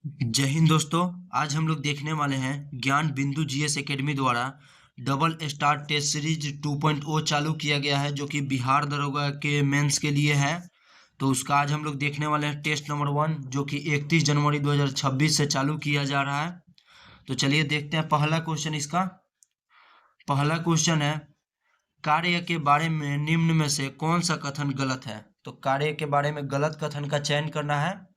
जय हिंद दोस्तों। आज हम लोग देखने वाले हैं ज्ञान बिंदु जीएस एकेडमी द्वारा डबल स्टार टेस्ट सीरीज 2.0 चालू किया गया है, जो कि बिहार दरोगा के मेंस के लिए है। तो उसका आज हम लोग देखने वाले हैं टेस्ट नंबर 1, जो कि 31 जनवरी 2026 से चालू किया जा रहा है। तो चलिए देखते हैं पहला क्वेश्चन इसका। पहला क्वेश्चन है, कार्य के बारे में निम्न में से कौन सा कथन गलत है। तो कार्य के बारे में गलत कथन का चयन करना है।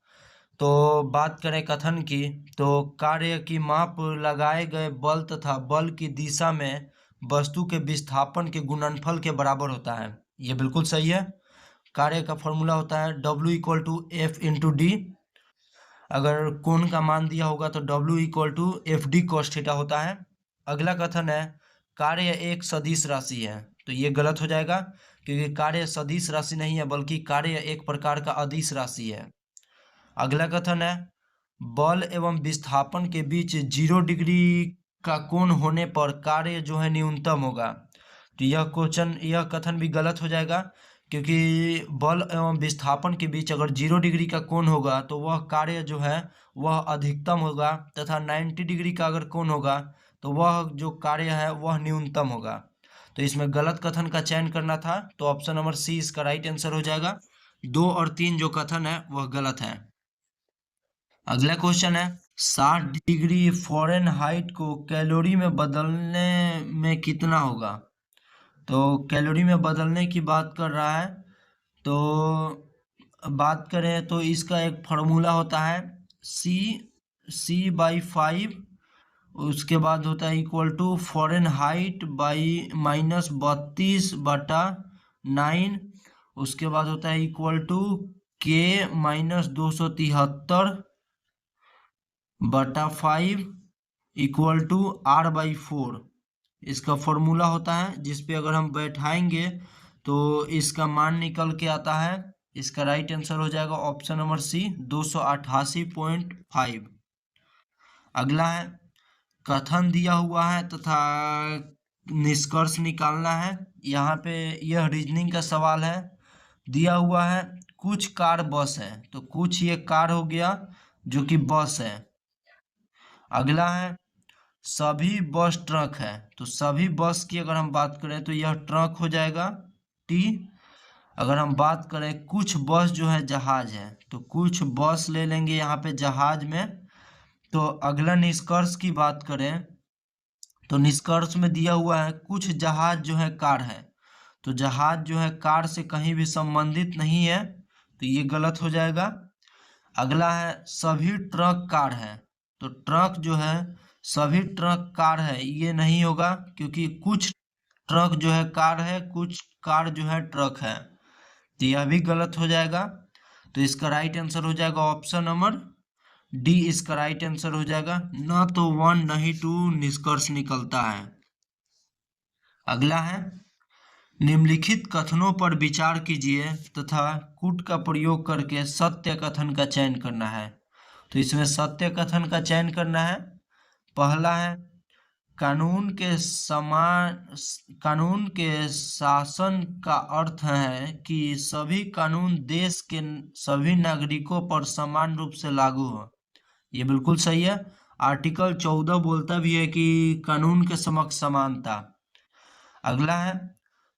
तो बात करें कथन की, तो कार्य की माप लगाए गए बल तथा बल की दिशा में वस्तु के विस्थापन के गुणनफल के बराबर होता है। ये बिल्कुल सही है। कार्य का फॉर्मूला होता है W=F×D। अगर कोण का मान दिया होगा तो W=FD cos थीटा होता है। अगला कथन है, कार्य एक सदिश राशि है। तो ये गलत हो जाएगा, क्योंकि कार्य सदिश राशि नहीं है, बल्कि कार्य एक प्रकार का अदिश राशि है। अगला कथन है, बल एवं विस्थापन के बीच 0 डिग्री का कोण होने पर कार्य जो है न्यूनतम होगा। तो यह कथन भी गलत हो जाएगा, क्योंकि बल एवं विस्थापन के बीच अगर 0 डिग्री का कोण होगा तो वह कार्य जो है वह अधिकतम होगा, तथा 90 डिग्री का अगर कोण होगा तो वह जो कार्य है वह न्यूनतम होगा। तो इसमें गलत कथन का चयन करना था, तो ऑप्शन नंबर सी इसका राइट आंसर हो जाएगा। 2 और 3 जो कथन है वह गलत है। अगला क्वेश्चन है, 60 डिग्री फ़ारेनहाइट को कैलोरी में बदलने में कितना होगा। तो कैलोरी में बदलने की बात कर रहा है। तो बात करें तो इसका एक फार्मूला होता है C/5। उसके बाद होता है इक्वल टू फ़ारेनहाइट बाई -32/9। उसके बाद होता है equal to K-273/5 equal to R/4। इसका फॉर्मूला होता है, जिसपे अगर हम बैठाएंगे तो इसका मान निकल के आता है। इसका राइट आंसर हो जाएगा ऑप्शन नंबर सी 288.5। अगला है, कथन दिया हुआ है तथा निष्कर्ष निकालना है। यहाँ पे यह रीजनिंग का सवाल है। दिया हुआ है कुछ कार बस है, तो कुछ ये कार हो गया जो कि बस है। अगला है सभी बस ट्रक है, तो सभी बस की अगर हम बात करें तो यह ट्रक हो जाएगा टी। अगर हम बात करें कुछ बस जो है जहाज है, तो कुछ बस ले लेंगे यहाँ पे जहाज में। तो अगला निष्कर्ष की बात करें तो निष्कर्ष में दिया हुआ है कुछ जहाज जो है कार है, तो जहाज जो है कार से कहीं भी संबंधित नहीं है, तो ये गलत हो जाएगा। अगला है सभी ट्रक कार है, तो ट्रक जो है सभी ट्रक कार है, ये नहीं होगा, क्योंकि कुछ ट्रक जो है कार है, कुछ कार जो है ट्रक है। तो यह भी गलत हो जाएगा। तो इसका राइट आंसर हो जाएगा ऑप्शन नंबर डी। इसका राइट आंसर हो जाएगा। न तो 1 नहीं 2 निष्कर्ष निकलता है। अगला है, निम्नलिखित कथनों पर विचार कीजिए तथा कूट का प्रयोग करके सत्य कथन का चयन करना है। तो इसमें सत्य कथन का चयन करना है। पहला है, कानून के शासन का अर्थ है कि सभी कानून देश के सभी नागरिकों पर समान रूप से लागू हो। ये बिल्कुल सही है। आर्टिकल 14 बोलता भी है कि कानून के समक्ष समानता। अगला है,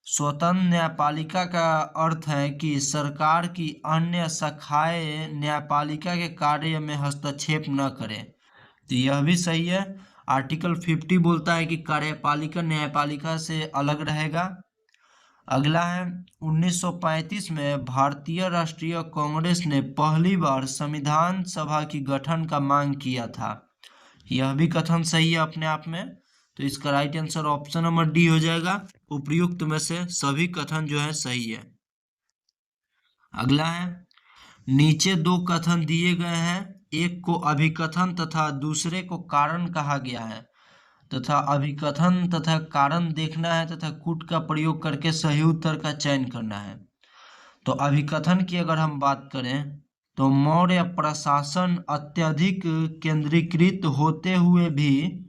स्वतंत्र न्यायपालिका का अर्थ है कि सरकार की अन्य शाखाएं न्यायपालिका के कार्य में हस्तक्षेप न करें। तो यह भी सही है। आर्टिकल 50 बोलता है कि कार्यपालिका न्यायपालिका से अलग रहेगा। अगला है, 1935 में भारतीय राष्ट्रीय कांग्रेस ने पहली बार संविधान सभा की गठन का मांग किया था। यह भी कथन सही है अपने आप में। तो इसका right answer option number D हो जाएगा। उपयुक्त में से सभी कथन जो है सही है। अगला है, नीचे 2 कथन दिए गए हैं, एक को अभिकथन तथा दूसरे को कारण कहा गया है, तथा अभिकथन तथा कारण देखना है तथा कूट का प्रयोग करके सही उत्तर का चयन करना है। तो अभिकथन की अगर हम बात करें तो मौर्य प्रशासन अत्यधिक केंद्रीकृत होते हुए भी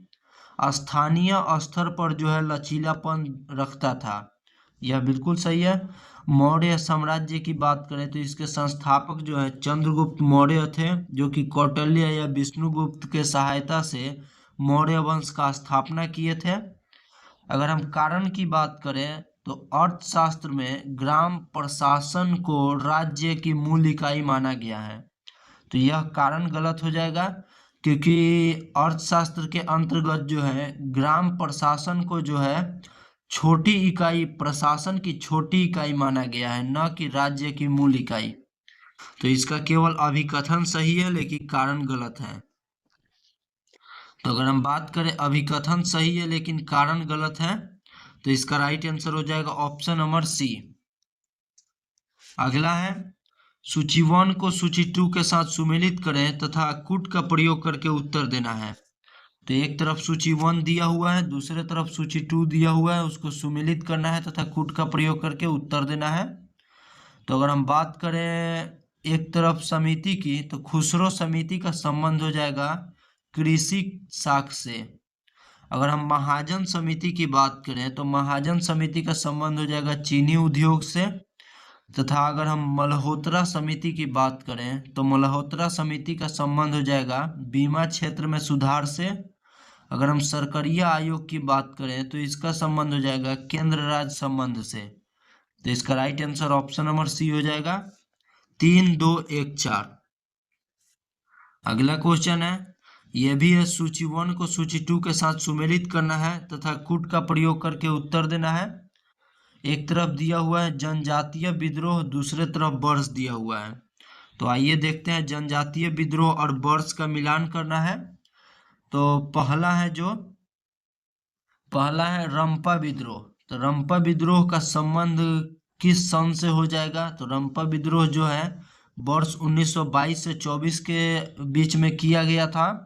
स्थानीय स्तर पर जो है लचीलापन रखता था। यह बिल्कुल सही है। मौर्य साम्राज्य की बात करें तो इसके संस्थापक जो है चंद्रगुप्त मौर्य थे, जो कि कौटिल्य या विष्णुगुप्त के सहायता से मौर्य वंश का स्थापना किए थे। अगर हम कारण की बात करें तो अर्थशास्त्र में ग्राम प्रशासन को राज्य की मूल इकाई माना गया है, तो यह कारण गलत हो जाएगा, क्योंकि अर्थशास्त्र के अंतर्गत जो है ग्राम प्रशासन को जो है छोटी इकाई, प्रशासन की छोटी इकाई माना गया है, न कि राज्य की मूल इकाई। तो इसका केवल अभिकथन सही है लेकिन कारण गलत है। तो अगर हम बात करें अभिकथन सही है लेकिन कारण गलत है, तो इसका राइट आंसर हो जाएगा ऑप्शन नंबर सी। अगला है सूची 1 को सूची 2 के साथ सुमेलित करें तथा कूट का प्रयोग करके उत्तर देना है। तो एक तरफ सूची 1 दिया हुआ है, दूसरे तरफ सूची 2 दिया हुआ है, उसको सुमेलित करना है तथा कूट का प्रयोग करके उत्तर देना है। तो अगर हम बात करें एक तरफ समिति की, तो खुसरो समिति का संबंध हो जाएगा कृषि शाख से। अगर हम महाजन समिति की बात करें तो महाजन समिति का संबंध हो जाएगा चीनी उद्योग से। तथा अगर हम मल्होत्रा समिति की बात करें तो मल्होत्रा समिति का संबंध हो जाएगा बीमा क्षेत्र में सुधार से। अगर हम सरकरिया आयोग की बात करें तो इसका संबंध हो जाएगा केंद्र राज्य संबंध से। तो इसका right answer option number C हो जाएगा 3, 2, 1, 4। अगला क्वेश्चन है, यह भी है सूची 1 को सूची 2 के साथ सुमेलित करना है तथा कूट का प्रयोग करके उत्तर देना है। एक तरफ दिया हुआ है जनजातीय विद्रोह, दूसरे तरफ वर्ष दिया हुआ है। तो आइए देखते हैं, जनजातीय विद्रोह और वर्ष का मिलान करना है। तो पहला है रंपा विद्रोह। तो रंपा विद्रोह का संबंध किस सन से हो जाएगा? तो रंपा विद्रोह जो है वर्ष 1922 से 24 के बीच में किया गया था।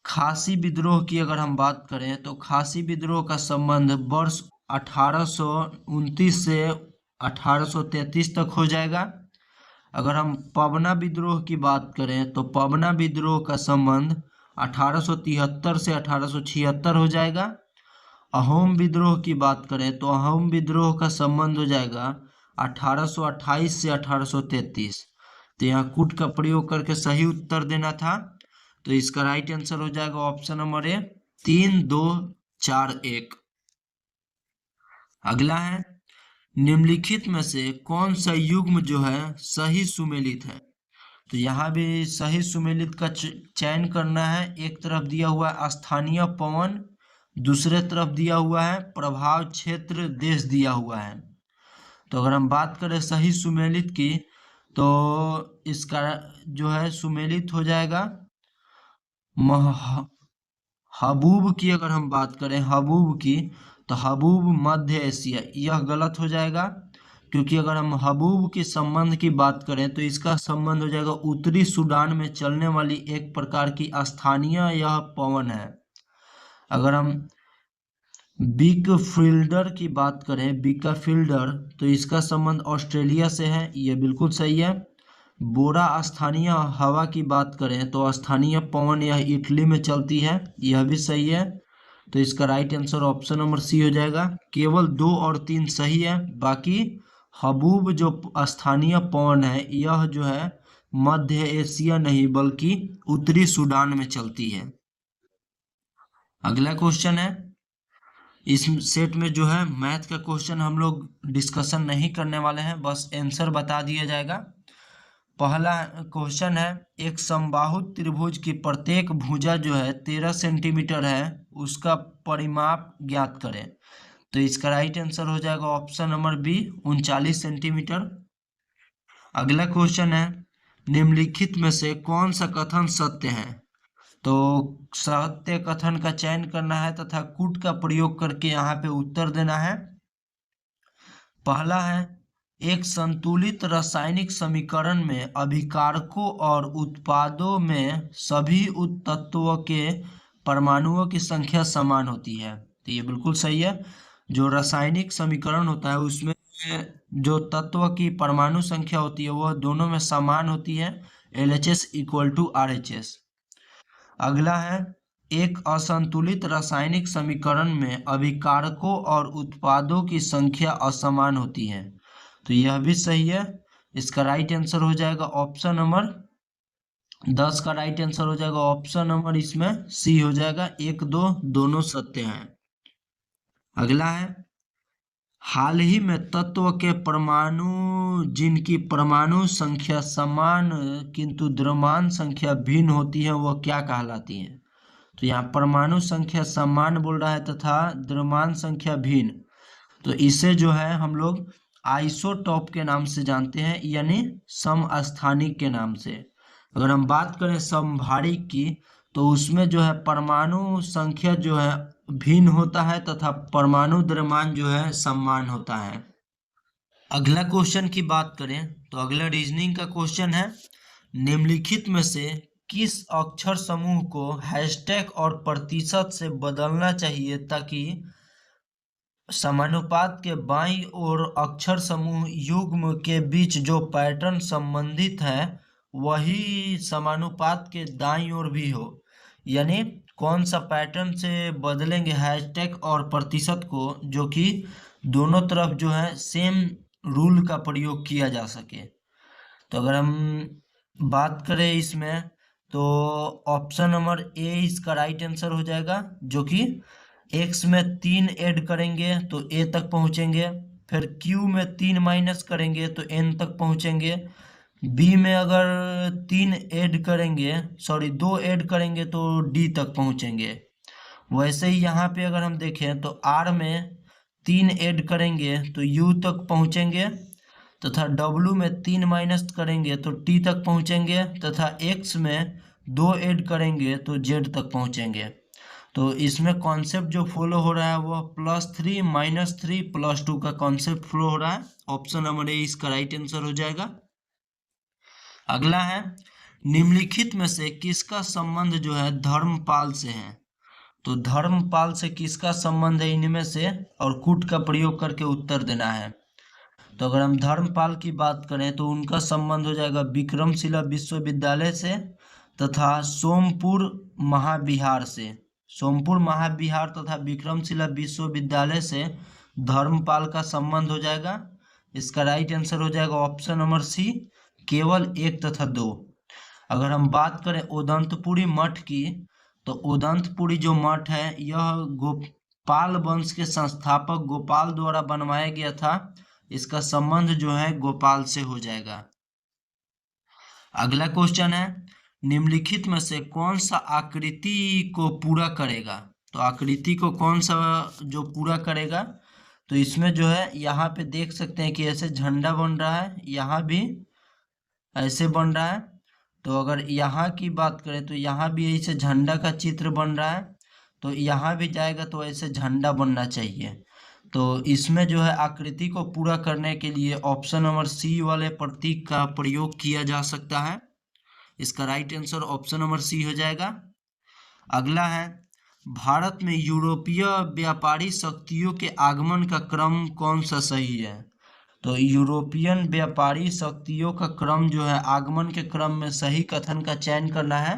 खासी विद्रोह की अगर हम बात करें तो खासी विद्रोह का संबंध वर्ष 1829 से 1833 तक हो जाएगा। अगर हम पवना विद्रोह की बात करें तो पवना विद्रोह का संबंध 1873 से 1876 हो जाएगा। अहोम विद्रोह की बात करें तो अहोम विद्रोह का संबंध हो जाएगा 1828 से 1833। तो यहाँ कूट का प्रयोग करके सही उत्तर देना था। तो इसका राइट आंसर हो जाएगा ऑप्शन नंबर ए 3, 2, 4, 1। अगला है निम्नलिखित में से कौन सा युग्म जो है सही सुमेलित है? तो यहाँ भी सही सुमेलित का चयन करना है। एक तरफ दिया हुआ है स्थानीय पवन, दूसरे तरफ दिया हुआ है प्रभाव क्षेत्र देश दिया हुआ है। तो अगर हम बात करें सही सुमेलित की तो इसका जो है सुमेलित हो जाएगा हबूब की। अगर हम बात करें हबूब की तो हबूब मध्य एशिया, यह गलत हो जाएगा, क्योंकि अगर हम हबूब के संबंध की बात करें तो इसका संबंध हो जाएगा उत्तरी सूडान में चलने वाली एक प्रकार की स्थानीय यह पवन है। अगर हम बिग फील्डर की बात करें, बिग फील्डर, तो इसका संबंध ऑस्ट्रेलिया से है, यह बिल्कुल सही है। बोरा स्थानीय हवा की बात करें तो स्थानीय पवन यह इटली में चलती है, यह भी सही है। तो इसका right answer option number C हो जाएगा। केवल 2 और 3 सही है, बाकी हबूब जो स्थानीय पवन है यह जो है मध्य एशिया नहीं बल्कि उत्तरी सूडान में चलती है। अगला क्वेश्चन है, इस सेट में जो है मैथ का क्वेश्चन हम लोग डिस्कशन नहीं करने वाले हैं, बस आंसर बता दिया जाएगा। पहला क्वेश्चन है, एक समबाहु त्रिभुज की प्रत्येक भुजा जो है 13 सेंटीमीटर है, उसका परिमाप ज्ञात करें। तो इसका राइट आंसर हो जाएगा ऑप्शन नंबर बी 39 सेंटीमीटर। अगला क्वेश्चन है, निम्नलिखित में से कौन सा कथन सत्य है? तो सत्य कथन का चयन करना है तथा कूट का प्रयोग करके यहाँ पे उत्तर देना है। पहला है, एक संतुलित रासायनिक समीकरण में अभिकारकों और उत्पादों में सभी तत्वों के परमाणुओं की संख्या समान होती है। तो ये बिल्कुल सही है। जो रासायनिक समीकरण होता है उसमें जो तत्व की परमाणु संख्या होती है वह दोनों में समान होती है, LHS = RHS। अगला है, एक असंतुलित रासायनिक समीकरण में अभिकारकों और उत्पादों की संख्या असमान होती है। तो यह भी सही है। इसका राइट आंसर हो जाएगा ऑप्शन नंबर 10 का राइट आंसर हो जाएगा ऑप्शन नंबर इसमें सी हो जाएगा। 1 2 दोनों सत्य हैं। अगला है, हाल ही में तत्व के परमाणु जिनकी परमाणु संख्या समान किंतु द्रव्यमान संख्या भिन्न होती है वह क्या कहलाती है। तो यहाँ परमाणु संख्या समान बोल रहा है तथा द्रव्यमान संख्या भिन्न, तो इसे जो है हम लोग आइसोटॉप के नाम से जानते हैं, यानी समस्थानिक के नाम से। अगर हम बात करें समभारिक की, तो उसमें जो है परमाणु संख्या जो है भिन्न होता है तथा परमाणु द्रव्यमान जो है समान होता है। अगला क्वेश्चन की बात करें तो अगला रीजनिंग का क्वेश्चन है, निम्नलिखित में से किस अक्षर समूह को हैशटैग और प्रतिशत से बदलना चाहिए ताकि समानुपात के बाईं ओर अक्षर समूह युग्म के बीच जो पैटर्न संबंधित है वही समानुपात के दाईं ओर भी हो। यानी कौन सा पैटर्न से बदलेंगे हैशटैग और प्रतिशत को, जो कि दोनों तरफ जो है सेम रूल का प्रयोग किया जा सके। तो अगर हम बात करें इसमें तो ऑप्शन नंबर ए इसका राइट आंसर हो जाएगा, जो कि x में 3 ऐड करेंगे तो a तक पहुंचेंगे, फिर q में 3 माइनस करेंगे तो n तक पहुंचेंगे, b में अगर 2 ऐड करेंगे तो d तक पहुंचेंगे। वैसे ही यहाँ पे अगर हम देखें तो r में 3 ऐड करेंगे तो u तक पहुंचेंगे, तथा w में 3 माइनस करेंगे तो t तक पहुंचेंगे, तथा x में 2 ऐड करेंगे तो z तक पहुंचेंगे। तो इसमें कॉन्सेप्ट जो फॉलो हो रहा है वो +3 -3 +2 का कॉन्सेप्ट फॉलो हो रहा है। ऑप्शन नंबर ए इसका राइट आंसर हो जाएगा। अगला है, निम्नलिखित में से किसका संबंध जो है धर्मपाल से है। तो धर्मपाल से किसका संबंध है इनमें से, और कूट का प्रयोग करके उत्तर देना है। तो अगर हम धर्मपाल की बात करें तो उनका संबंध हो जाएगा विक्रमशिला विश्वविद्यालय से तथा सोमपुर महाविहार से। सोमपुर महाविहार तथा विक्रमशिला विश्वविद्यालय से धर्मपाल का संबंध हो जाएगा। इसका राइट आंसर हो जाएगा ऑप्शन नंबर सी, केवल 1 तथा 2। अगर हम बात करें उदंतपुरी मठ की, तो उदंतपुरी जो मठ है यह गोपाल वंश के संस्थापक गोपाल द्वारा बनवाया गया था। इसका संबंध जो है गोपाल से हो जाएगा। अगला क्वेश्चन है, निम्नलिखित में से कौन सा आकृति को पूरा करेगा। तो आकृति को कौन सा जो पूरा करेगा, तो इसमें जो है यहाँ पे देख सकते हैं कि ऐसे झंडा बन रहा है, यहाँ भी ऐसे बन रहा है। तो अगर यहाँ की बात करें तो यहाँ भी ऐसे झंडा का चित्र बन रहा है, तो यहाँ भी जाएगा तो ऐसे झंडा बनना चाहिए। तो इसमें जो है आकृति को पूरा करने के लिए ऑप्शन नंबर सी वाले प्रतीक का प्रयोग किया जा सकता है। इसका right answer option number C हो जाएगा। अगला है, भारत में यूरोपीय व्यापारी शक्तियों के आगमन का क्रम कौन सा सही है। तो यूरोपियन व्यापारी शक्तियों का क्रम जो है आगमन के क्रम में सही कथन का चयन करना है।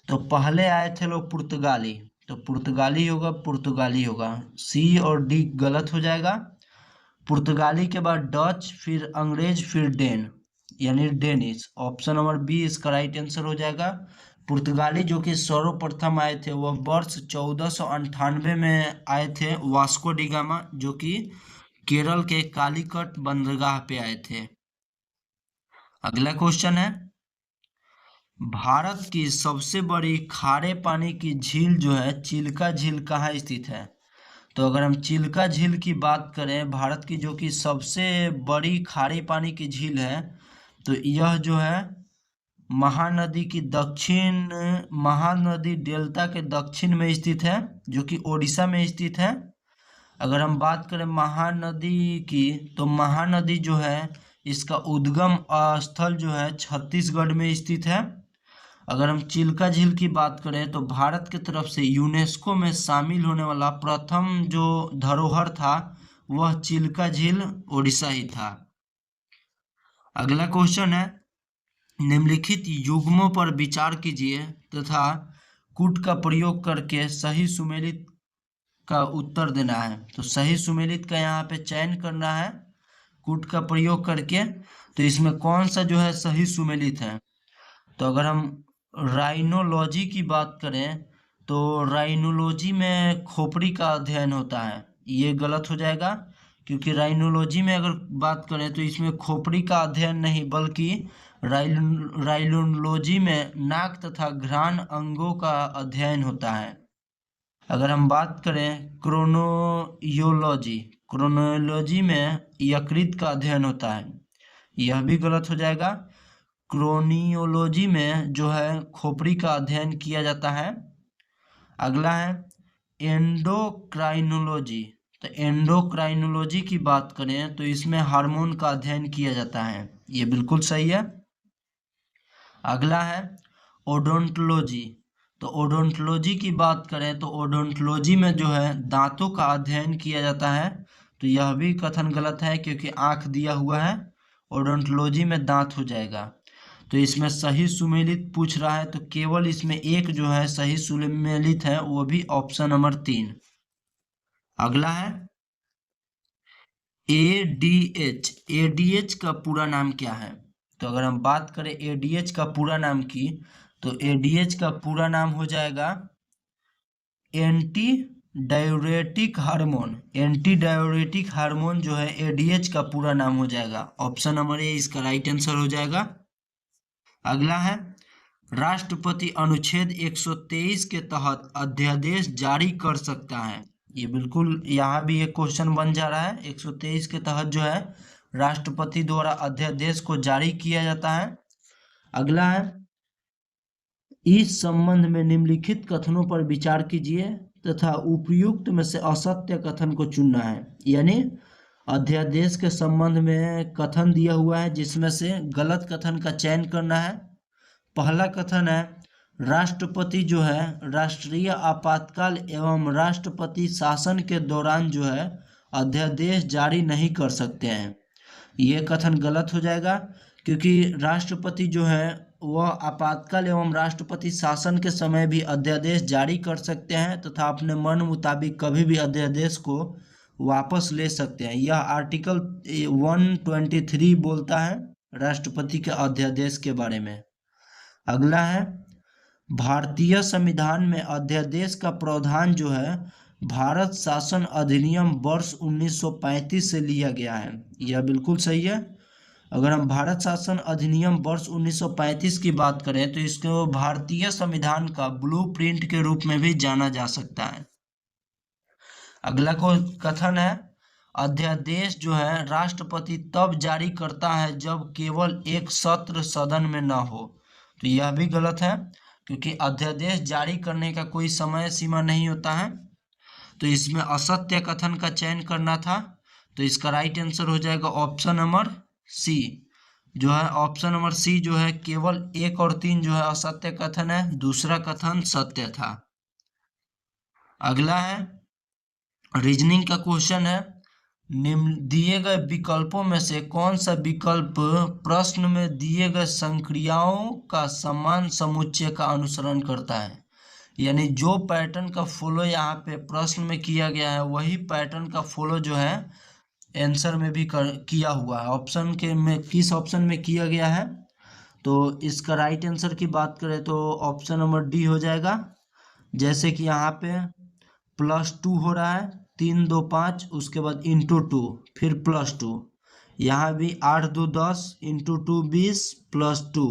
तो पहले आए थे लोग पुर्तगाली, तो पुर्तगाली होगा। सी और डी गलत हो जाएगा। पुर्तगाली के बाद डच, फिर अंग्रेज, फिर डेन यानी डेनिश। ऑप्शन नंबर बी इसका राइट आंसर हो जाएगा। पुर्तगाली जो कि सर्वप्रथम आए थे वह वर्ष 1498 में आए थे, वास्को डी गामा, जो कि केरल के कालीकट बंदरगाह पे आए थे। अगला क्वेश्चन है, भारत की सबसे बड़ी खारे पानी की झील जो है चिल्का झील कहाँ स्थित है। तो अगर हम चिल्का झील की बात करें, भारत की जो कि सबसे बड़ी खारे पानी की झील है, तो यह जो है महानदी डेल्टा के दक्षिण में स्थित है, जो कि ओडिशा में स्थित है। अगर हम बात करें महानदी की, तो महानदी जो है इसका उद्गम स्थल जो है छत्तीसगढ़ में स्थित है। अगर हम चिल्का झील की बात करें तो भारत की तरफ से यूनेस्को में शामिल होने वाला प्रथम जो धरोहर था वह चिल्का झील ओडिशा ही था। अगला क्वेश्चन है, निम्नलिखित युग्मों पर विचार कीजिए तथा कूट का प्रयोग करके सही सुमेलित का उत्तर देना है। तो सही सुमेलित का यहाँ पे चयन करना है कूट का प्रयोग करके। तो इसमें कौन सा जो है सही सुमेलित है? तो अगर हम राइनोलॉजी की बात करें तो राइनोलॉजी में खोपड़ी का अध्ययन होता है, ये गलत हो जाएगा, क्योंकि राइनोलॉजी में अगर बात करें तो इसमें खोपड़ी का अध्ययन नहीं बल्कि राइनोलॉजी में नाक तथा घ्राण अंगों का अध्ययन होता है। अगर हम बात करें क्रोनोयोलॉजी, क्रोनोलॉजी में यकृत का अध्ययन होता है, यह भी गलत हो जाएगा। क्रोनियोलॉजी में जो है खोपड़ी का अध्ययन किया जाता है। अगला है एंडोक्राइनोलॉजी। तो एंडोक्राइनोलॉजी की बात करें तो इसमें हार्मोन का अध्ययन किया जाता है, ये बिल्कुल सही है। अगला है ओडोंटोलॉजी। तो ओडोंटोलॉजी की बात करें तो ओडोंटोलॉजी में जो है दांतों का अध्ययन किया जाता है, तो यह भी कथन गलत है क्योंकि आंख दिया हुआ है, ओडोंटोलॉजी में दांत हो जाएगा। तो इसमें सही सुमेलित पूछ रहा है तो केवल इसमें एक जो है सही सुमेलित है, वो भी ऑप्शन नंबर 3। अगला है एडीएच। एडीएच का पूरा नाम क्या है? तो अगर हम बात करें एडीएच का पूरा नाम की, तो एडीएच का पूरा नाम हो जाएगा anti diuretic hormone. Anti diuretic hormone जो है एडीएच का पूरा नाम हो जाएगा। ऑप्शन नंबर ए इसका राइट आंसर हो जाएगा। अगला है राष्ट्रपति अनुच्छेद 123 के तहत अध्यादेश जारी कर सकता है। ये बिल्कुल यहाँ भी एक क्वेश्चन बन जा रहा है। 123 के तहत जो है राष्ट्रपति द्वारा अध्यादेश को जारी किया जाता है। अगला है इस संबंध में निम्नलिखित कथनों पर विचार कीजिए तथा उपयुक्त में से असत्य कथन को चुनना है। यानी अध्यादेश के संबंध में कथन दिया हुआ है जिसमें से गलत कथन का चयन करना है। पहला कथन है राष्ट्रपति जो है राष्ट्रीय आपातकाल एवं राष्ट्रपति शासन के दौरान जो है अध्यादेश जारी नहीं कर सकते हैं। ये कथन गलत हो जाएगा क्योंकि राष्ट्रपति जो है वह आपातकाल एवं राष्ट्रपति शासन के समय भी अध्यादेश जारी कर सकते हैं तथा अपने मन मुताबिक कभी भी अध्यादेश को वापस ले सकते हैं। यह आर्टिकल 123 बोलता है राष्ट्रपति के अध्यादेश के बारे में। अगला है भारतीय संविधान में अध्यादेश का प्रावधान जो है भारत शासन अधिनियम वर्ष 1935 से लिया गया है। यह बिल्कुल सही है। अगर हम भारत शासन अधिनियम वर्ष 1935 की बात करें तो इसको भारतीय संविधान का ब्लूप्रिंट के रूप में भी जाना जा सकता है। अगला को कथन है अध्यादेश जो है राष्ट्रपति तब जारी करता है जब केवल एक सत्र सदन में न हो। तो यह भी गलत है क्योंकि अध्यादेश जारी करने का कोई समय सीमा नहीं होता है। तो इसमें असत्य कथन का चयन करना था, तो इसका राइट आंसर हो जाएगा ऑप्शन नंबर सी। जो है ऑप्शन नंबर सी जो है केवल 1 और 3 जो है असत्य कथन है, दूसरा कथन सत्य था। अगला है रीजनिंग का क्वेश्चन है निम्न दिए गए विकल्पों में से कौन सा विकल्प प्रश्न में दिए गए संक्रियाओं का समान समुच्चय का अनुसरण करता है। यानी जो पैटर्न का फॉलो यहाँ पे प्रश्न में किया गया है वही पैटर्न का फॉलो जो है आंसर में भी किया हुआ है। ऑप्शन के में किस ऑप्शन में किया गया है? तो इसका राइट आंसर की बात करें तो ऑप्शन नंबर डी हो जाएगा। जैसे कि यहाँ पे +2 हो रहा है, 3 2 5, उसके बाद ×2 फिर +2, यहाँ भी 8 2 10 × 2 20 +2,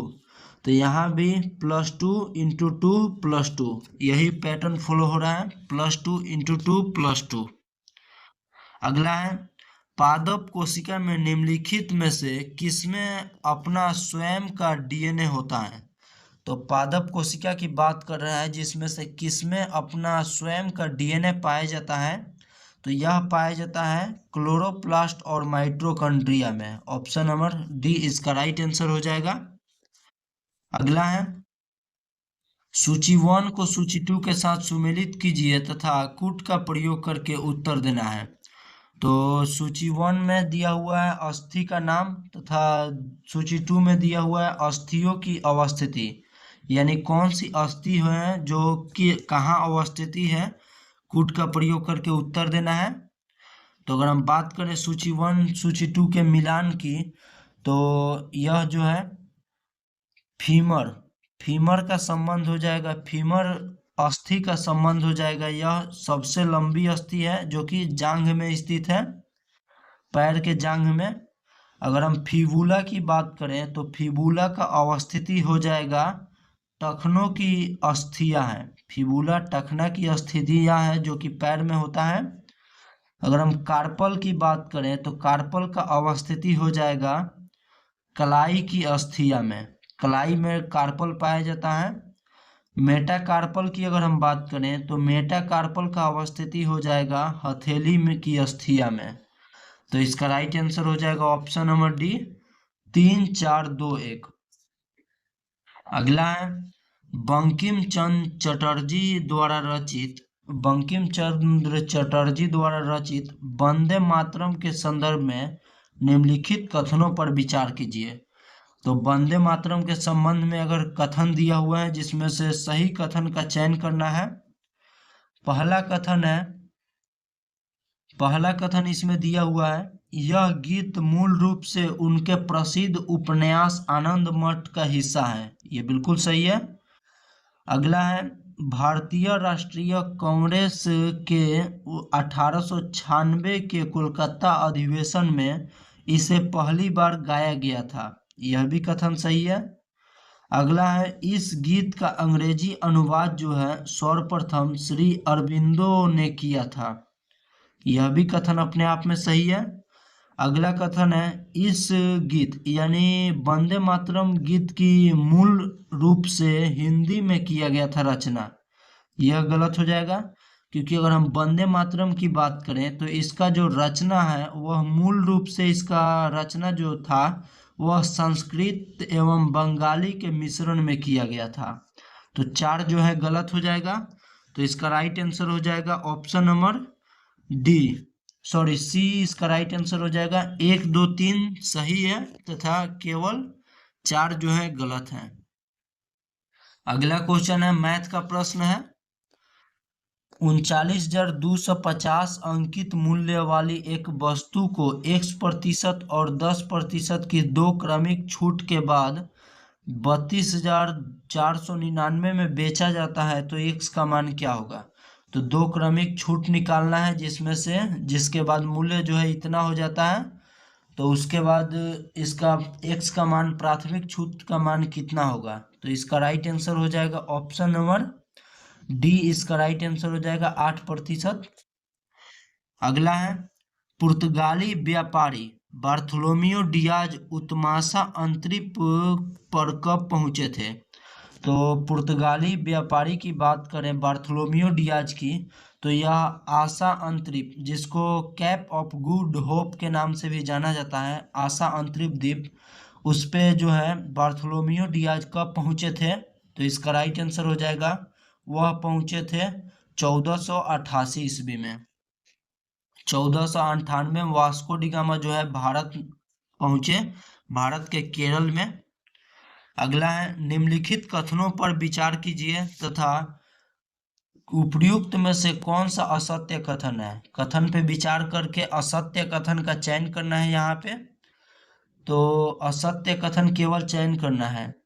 तो यहाँ भी +2 × 2 +2, यही पैटर्न फॉलो हो रहा है, +2 × 2 +2। अगला है पादप कोशिका में निम्नलिखित में से किसमें अपना स्वयं का डीएनए होता है। तो पादप कोशिका की बात कर रहा है जिसमें से किसमें अपना स्वयं का डीएनए पाया जाता है। तो यह पाया जाता है क्लोरोप्लास्ट और माइटोकॉन्ड्रिया में। ऑप्शन नंबर डी इसका राइट आंसर हो जाएगा। अगला है सूची 1 को सूची 2 के साथ सुमेलित कीजिए तथा कूट का प्रयोग करके उत्तर देना है। तो सूची 1 में दिया हुआ है अस्थि का नाम तथा सूची 2 में दिया हुआ है अस्थियों की अवस्थिति। यानी कौन सी अस्थि है जो कि कहाँ अवस्थित है, कूट का प्रयोग करके उत्तर देना है। तो अगर हम बात करें सूची 1 सूची 2 के मिलान की, तो यह जो है फीमर, फीमर का संबंध हो जाएगा, फीमर अस्थि का संबंध हो जाएगा। यह सबसे लंबी अस्थि है जो कि जांघ में स्थित है, पैर के जांघ में। अगर हम फिबुला की बात करें तो फिबुला का अवस्थिति हो जाएगा, टखनों की अस्थियां हैं, फिबुला टखना की अस्थियां है जो कि पैर में होता है। अगर हम कार्पल की बात करें तो कार्पल का अवस्थिति हो जाएगा कलाई की अस्थिया में, कलाई में कार्पल पाया जाता है। मेटाकार्पल की अगर हम बात करें तो मेटाकार्पल का अवस्थिति हो जाएगा हथेली में की अस्थिया में। तो इसका राइट आंसर हो जाएगा ऑप्शन नंबर डी, 3 4 2 1। अगला है बंकिम चंद्र चटर्जी द्वारा रचित, बंकिम चंद्र चटर्जी द्वारा रचित वंदे मातरम के संदर्भ में निम्नलिखित कथनों पर विचार कीजिए। तो वंदे मातरम के संबंध में अगर कथन दिया हुआ है जिसमें से सही कथन का चयन करना है। पहला कथन है, पहला कथन इसमें दिया हुआ है, यह गीत मूल रूप से उनके प्रसिद्ध उपन्यास आनंद मठ का हिस्सा है। ये बिल्कुल सही है। अगला है भारतीय राष्ट्रीय कांग्रेस के 1896 के कोलकाता अधिवेशन में इसे पहली बार गाया गया था। यह भी कथन सही है। अगला है इस गीत का अंग्रेजी अनुवाद जो है सर्वप्रथम श्री अरबिंदो ने किया था। यह भी कथन अपने आप में सही है। अगला कथन है इस गीत यानी वंदे मातरम गीत की मूल रूप से हिंदी में किया गया था रचना। यह गलत हो जाएगा, क्योंकि अगर हम वंदे मातरम की बात करें तो इसका जो रचना है वह मूल रूप से इसका रचना जो था वह संस्कृत एवं बंगाली के मिश्रण में किया गया था। तो 4 जो है गलत हो जाएगा। तो इसका राइट आंसर हो जाएगा option number D, sorry C इसका राइट आंसर हो जाएगा। 1 2 3 सही है तथा केवल 4 जो है गलत है। अगला क्वेश्चन है, मैथ का प्रश्न है, 39,250 अंकित मूल्य वाली एक वस्तु को x% और 10% की दो क्रमिक छूट के बाद 32,499 में बेचा जाता है तो x का मान क्या होगा। तो दो क्रमिक छूट निकालना है जिसमें से जिसके बाद मूल्य जो है इतना हो जाता है, तो उसके बाद इसका x का मान प्राथमिक छूट का मान कितना होगा। तो इसका राइट आंसर हो जाएगा ऑप्शन नंबर डी, इसका राइट आंसर हो जाएगा 8%। अगला है पुर्तगाली व्यापारी बार्थोलोमियो डियाज उत्मासा अंतरिप पर कब पहुंचे थे। तो पुर्तगाली व्यापारी की बात करें बार्थोलोमियो डियाज की, तो यह आशा अंतरिप जिसको कैप ऑफ गुड होप के नाम से भी जाना जाता है, आशा अंतरिप द्वीप, उस पे जो है बार्थोलोमियो डियाज कब पहुंचे थे। तो इसका राइट आंसर हो जाएगा वह पहुंचे थे 1488 ईस्वी में। 1498 में वास्को डी गामा जो है भारत पहुंचे, भारत के केरल में। अगला है निम्नलिखित कथनों पर विचार कीजिए तथा उपयुक्त में से कौन सा असत्य कथन है। कथन पे विचार करके असत्य कथन का चयन करना है यहाँ पे। तो असत्य कथन केवल चयन करना है।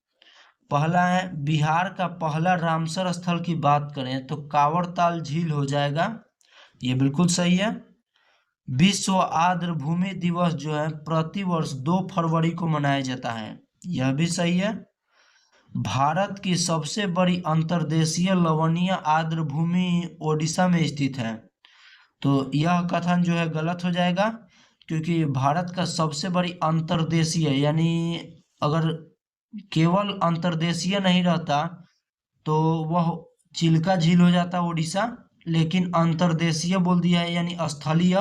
पहला है बिहार का पहला रामसर स्थल की बात करें तो कांवड़ताल झील हो जाएगा। ये बिल्कुल सही है। विश्व आर्द्रभूमि दिवस जो है प्रतिवर्ष 2 फरवरी को मनाया जाता है। यह भी सही है। भारत की सबसे बड़ी अंतर्देशीय लवणीय आर्द्रभूमि ओडिशा में स्थित है। तो यह कथन जो है गलत हो जाएगा, क्योंकि भारत का सबसे बड़ी अंतर्देशीय यानी अगर केवल अंतर्देशीय नहीं रहता तो वह चिल्का झील हो जाता ओडिशा, लेकिन अंतर्देशीय बोल दिया है यानी स्थलीय,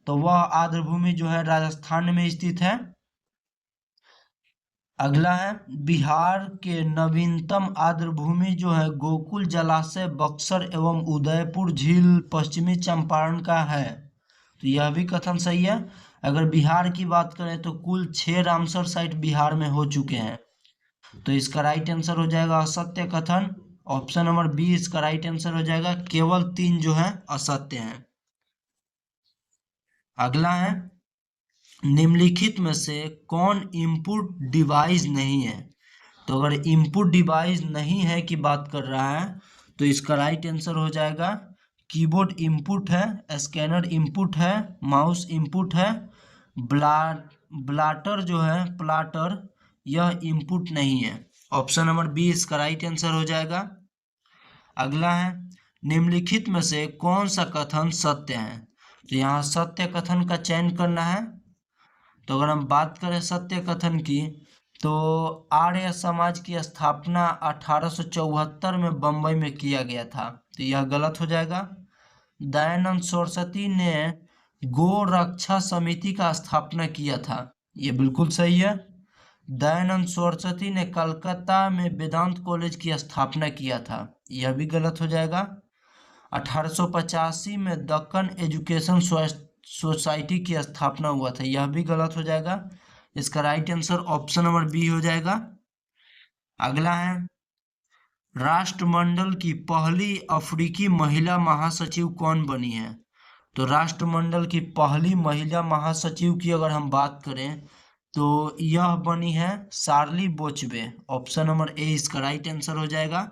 तो वह आर्द्रभूमि जो है राजस्थान में स्थित है। अगला है बिहार के नवीनतम आर्द्रभूमि जो है गोकुल जलाशय बक्सर एवं उदयपुर झील पश्चिमी चंपारण का है। तो यह भी कथन सही है। अगर बिहार की बात करें तो कुल 6 रामसर साइट बिहार में हो चुके हैं। तो इसका राइट आंसर हो जाएगा असत्य कथन। ऑप्शन नंबर बी इसका राइट आंसर हो जाएगा। केवल 3 जो है असत्य हैं। अगला है, निम्नलिखित में से कौन इनपुट डिवाइस नहीं है? तो अगर इनपुट डिवाइस नहीं है की बात कर रहा है तो इसका राइट आंसर हो जाएगा कीबोर्ड इनपुट है, स्कैनर इनपुट है, माउस इनपुट है, ब्ला ब्लाटर जो है प्लाटर, यह इनपुट नहीं है। ऑप्शन नंबर बी इसका राइट आंसर हो जाएगा। अगला है, निम्नलिखित में से कौन सा कथन सत्य है? तो यहाँ सत्य कथन का चयन करना है। तो अगर हम बात करें सत्य कथन की, तो आर्य समाज की स्थापना 1874 में बंबई में किया गया था, तो यह गलत हो जाएगा। दयानंद सरस्वती ने गो रक्षा समिति का स्थापना किया था, ये बिल्कुल सही है। दयानंद सरस्वती ने कलकत्ता में वेदांत कॉलेज की स्थापना किया था, यह भी गलत हो जाएगा। 1885 में दक्कन एजुकेशन सोसाइटी की स्थापना हुआ था, यह भी गलत हो जाएगा। इसका right answer option number B हो जाएगा। अगला है, राष्ट्रमंडल की पहली अफ्रीकी महिला महासचिव कौन बनी है? तो राष्ट्रमंडल की पहली महिला महासचिव की अगर हम बात करें तो यह बनी है शार्ली बोचबे। ऑप्शन नंबर ए इसका राइट आंसर हो जाएगा।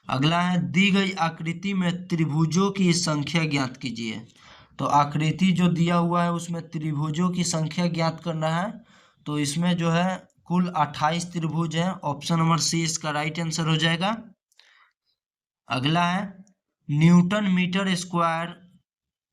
अगला है, दी गई आकृति में त्रिभुजों की संख्या ज्ञात कीजिए। तो आकृति जो दिया हुआ है उसमें त्रिभुजों की संख्या ज्ञात करना है। तो इसमें जो है कुल 28 त्रिभुज हैं। ऑप्शन नंबर सी इसका राइट आंसर हो जाएगा। अगला है, न्यूटन मीटर स्क्वायर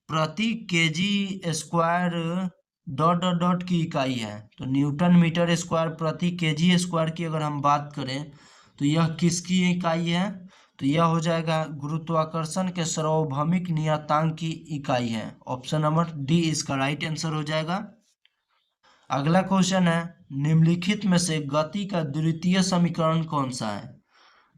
प्रति KG square dot dot dot की इकाई है। तो न्यूटन मीटर स्क्वायर प्रति केजी स्क्वायर की अगर हम बात करें तो यह किसकी इकाई है? तो यह हो जाएगा गुरुत्वाकर्षण के सार्वभौमिक नियतांक की इकाई है। ऑप्शन नंबर डी इसका राइट आंसर हो जाएगा। अगला क्वेश्चन है, निम्नलिखित में से गति का द्वितीय समीकरण कौन सा है?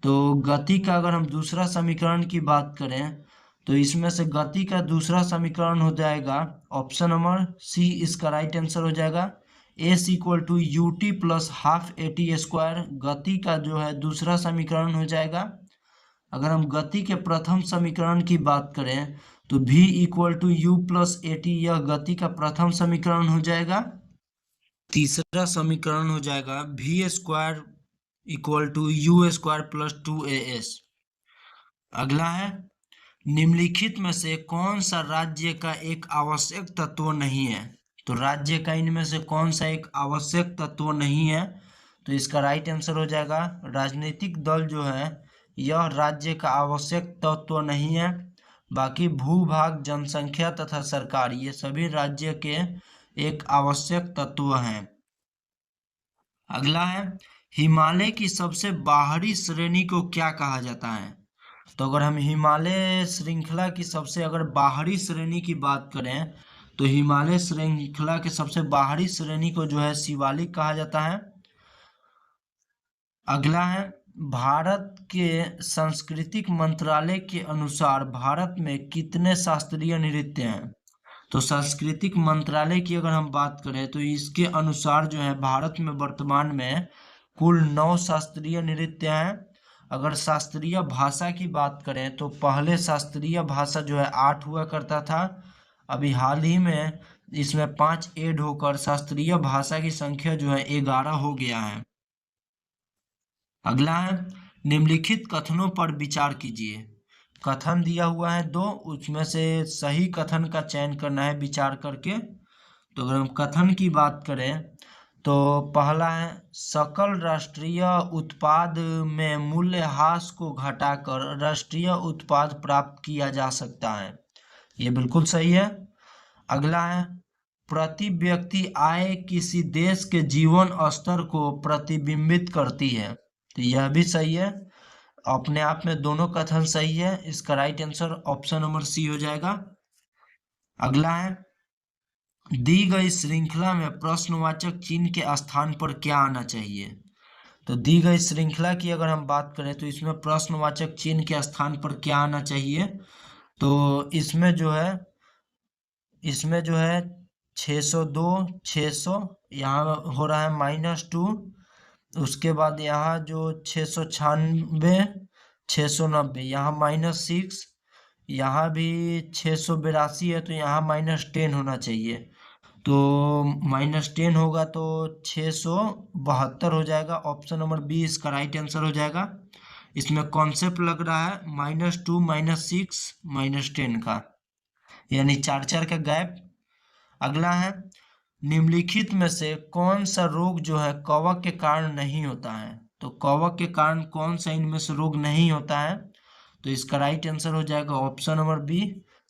तो गति का अगर हम दूसरा समीकरण की बात करें तो इसमें से गति का दूसरा समीकरण हो जाएगा ऑप्शन नंबर सी इसका राइट आंसर हो जाएगा। S equal to u t plus half a t square गति का जो है दूसरा समीकरण हो जाएगा। अगर हम गति के प्रथम समीकरण की बात करें तो v equal to u plus a t, यह गति का प्रथम समीकरण हो जाएगा। तीसरा समीकरण हो जाएगा v square equal to u square plus 2as। अगला है, निम्नलिखित में से कौन सा राज्य का एक आवश्यक तत्व नहीं है? तो राज्य का इनमें से कौन सा एक आवश्यक तत्व नहीं है? तो इसका राइट आंसर हो जाएगा राजनीतिक दल जो है यह राज्य का आवश्यक तत्व नहीं है। बाकी भूभाग, जनसंख्या तथा सरकार ये सभी राज्य के एक आवश्यक तत्व हैं। अगला है, हिमालय की सबसे बाहरी श्रेणी को क्या कहा जाता है? तो अगर हम हिमालय श्रृंखला की सबसे अगर बाहरी श्रेणी की बात करें तो हिमालय श्रृंखला के सबसे बाहरी श्रेणी को जो है शिवालिक कहा जाता है। अगला है, भारत के सांस्कृतिक मंत्रालय के अनुसार भारत में कितने शास्त्रीय नृत्य हैं? तो सांस्कृतिक मंत्रालय की अगर हम बात करें तो इसके अनुसार जो है भारत में वर्तमान में कुल 9 शास्त्रीय नृत्य हैं। अगर शास्त्रीय भाषा की बात करें तो पहले शास्त्रीय भाषा जो है 8 हुआ करता था, अभी हाल ही में इसमें 5 ऐड होकर शास्त्रीय भाषा की संख्या जो है 11 हो गया है। अगला है, निम्नलिखित कथनों पर विचार कीजिए। कथन दिया हुआ है 2, उसमें से सही कथन का चयन करना है विचार करके। तो अगर हम कथन की बात करें तो पहला है, सकल राष्ट्रीय उत्पाद में मूल्यह्रास को घटाकर राष्ट्रीय उत्पाद प्राप्त किया जा सकता है, ये बिल्कुल सही है। अगला है, प्रति व्यक्ति आय किसी देश के जीवन स्तर को प्रतिबिंबित करती है, तो यह भी सही है। अपने आप में दोनों कथन सही है। इसका right answer option number C हो जाएगा। अगला है, दी गई श्रृंखला में प्रश्नवाचक चिन्ह के स्थान पर क्या आना चाहिए? तो दी गई श्रृंखला की अगर हम बात करें तो इसमें प्रश्नवाचक चिन्ह के स्थान पर क्या आना चाहिए? तो इसमें जो है 602 600 यहाँ हो रहा है -2 उसके बाद यहाँ जो 696, 690, यहाँ -6, यहाँ भी 682 है, तो यहाँ -10 होना चाहिए। तो -10 होगा तो 672 हो जाएगा। ऑप्शन नंबर बी इसका राइट आंसर हो जाएगा। इसमें कॉन्सेप्ट लग रहा है -2, -6, -10 का, यानी 4 4 का गैप। अगला है, निम्नलिखित में से कौन सा रोग जो है कवक के कारण नहीं होता है? तो कवक के कारण कौन सा इनमें से रोग नहीं होता है? तो इसका राइट आंसर हो जाएगा ऑप्शन नंबर बी,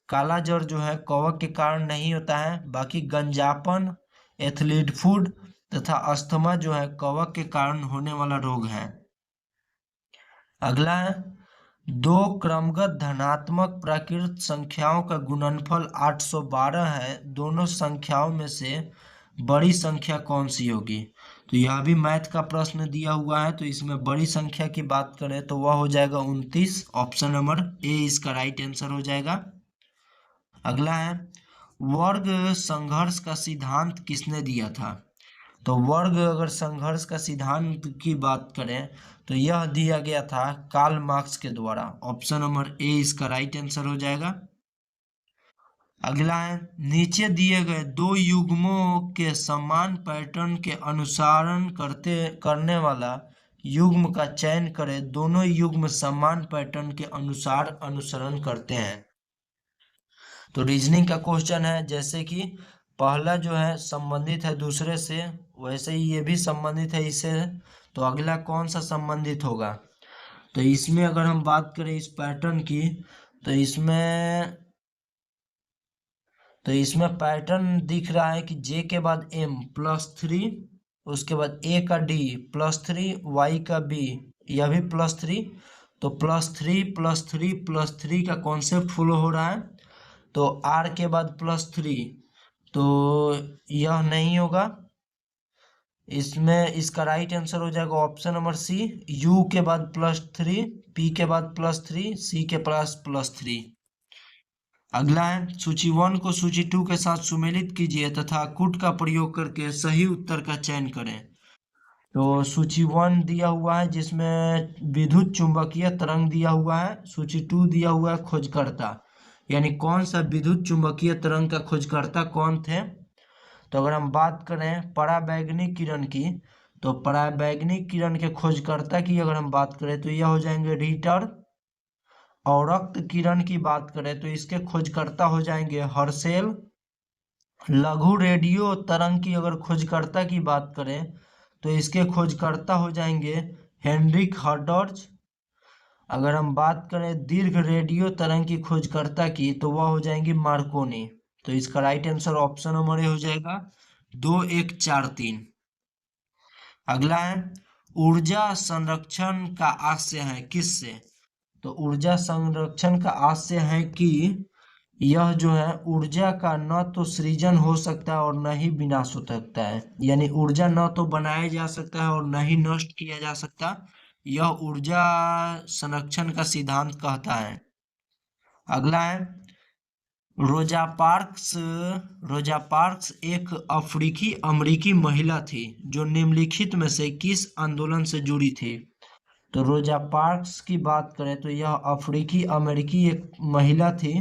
काला जर जो है कवक के कारण नहीं होता है। बाकी गंजापन, एथलीट फूड तथा अस्थमा जो है कवक के कारण होने वाला रोग है। अगला है, दो क्रमगत धनात्मक प्राकृत संख्याओं का गुणनफल 812 है, दोनों संख्याओं में से बड़ी संख्या कौन सी होगी? तो यह भी मैथ का प्रश्न दिया हुआ है, तो इसमें बड़ी संख्या की बात करें तो वह हो जाएगा 29। ऑप्शन नंबर ए इसका राइट आंसर हो जाएगा। अगला है, वर्ग संघर्ष का सिद्धांत किसने दिया था? तो वर्ग अगर संघर्ष का सिद्धांत की बात करें तो यह दिया गया था कार्ल मार्क्स के द्वारा। ऑप्शन नंबर ए इसका राइट आंसर हो जाएगा। अगला है, नीचे दिए गए दो युग्मों के समान पैटर्न के अनुसरण करने वाला युग्म का चयन करें। दोनों युग्म समान पैटर्न के अनुसार अनुसरण करते हैं। तो रीजनिंग का क्वेश्चन है, जैसे कि पहला जो है संबंधित है दूसरे से, वैसे ही ये भी संबंधित है इससे, तो अगला कौन सा संबंधित होगा? तो इसमें अगर हम बात करें इस पैटर्न की, तो इसमें पैटर्न दिख रहा है कि जे के बाद m +3, उसके बाद a का d +3, y का b यह भी +3, तो +3 +3 +3 का कॉन्सेप्ट फॉलो हो रहा है। तो r के बाद +3, तो यह नहीं होगा। इसमें इसका राइट आंसर हो जाएगा ऑप्शन नंबर सी, u के बाद +3, p के बाद +3, c के पास +3। अगला है, सूची 1 को सूची 2 के साथ सुमेलित कीजिए तथा कूट का प्रयोग करके सही उत्तर का चयन करें। तो सूची 1 दिया हुआ है जिसमें विद्युत चुंबकीय तरंग दिया हुआ है। सूची 2 दिया हुआ है खोजकर्ता, यानी कौन सा विद्युत चुंबकीय तरंग का खोजकर्ता कौन थे? तो अगर हम बात करें पराबैंगनी किरण की, तो पराबैंगनी किरण के खोजकर्ता की अगर हम बात करें तो यह हो जाएंगे रिटर। और रक्त किरण की बात करें तो इसके खोजकर्ता हो जाएंगे हर्शेल। लघु रेडियो तरंग की अगर खोजकर्ता की बात करें तो इसके खोजकर्ता हो जाएंगे हेनरिक हर्ट्ज। अगर हम बात करें दीर्घ रेडियो तरंग की खोजकर्ता की तो वह हो जाएंगी मार्कोनी। तो इसका राइट आंसर ऑप्शन नंबर ए हो जाएगा 2 1 4 3। अगला है, ऊर्जा संरक्षण का आशय है किससे? तो ऊर्जा संरक्षण का आशय है कि यह जो है ऊर्जा का न तो सृजन हो सकता है और न ही विनाश हो सकता है, यानी ऊर्जा न तो बनाया जा सकता है और न ही नष्ट किया जा सकता। यह ऊर्जा संरक्षण का सिद्धांत कहता है। अगला है, रोजा पार्क्स रोजा पार्क्स एक अफ्रीकी अमेरिकी महिला थी जो निम्नलिखित में से किस आंदोलन से जुड़ी थी? तो रोजा पार्क्स की बात करें तो यह अफ्रीकी अमेरिकी एक महिला थी।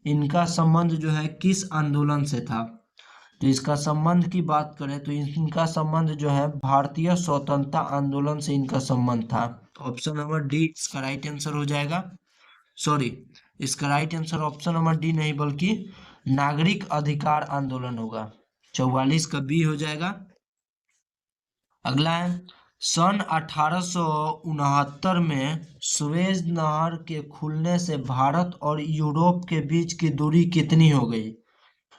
इनका संबंध जो है किस आंदोलन से था? तो इसका संबंध की बात करें तो इनका संबंध जो है भारतीय स्वतंत्रता आंदोलन से इनका संबंध था। ऑप्शन नंबर डी इसका राइट आंसर हो जाएगा। सॉरी, इसका right answer option number D नहीं बल्कि नागरिक अधिकार आंदोलन होगा। 44 का बी हो जाएगा। अगला है, सन 1869 में सुएज नहर के खुलने से भारत और यूरोप के बीच की दूरी कितनी हो गई?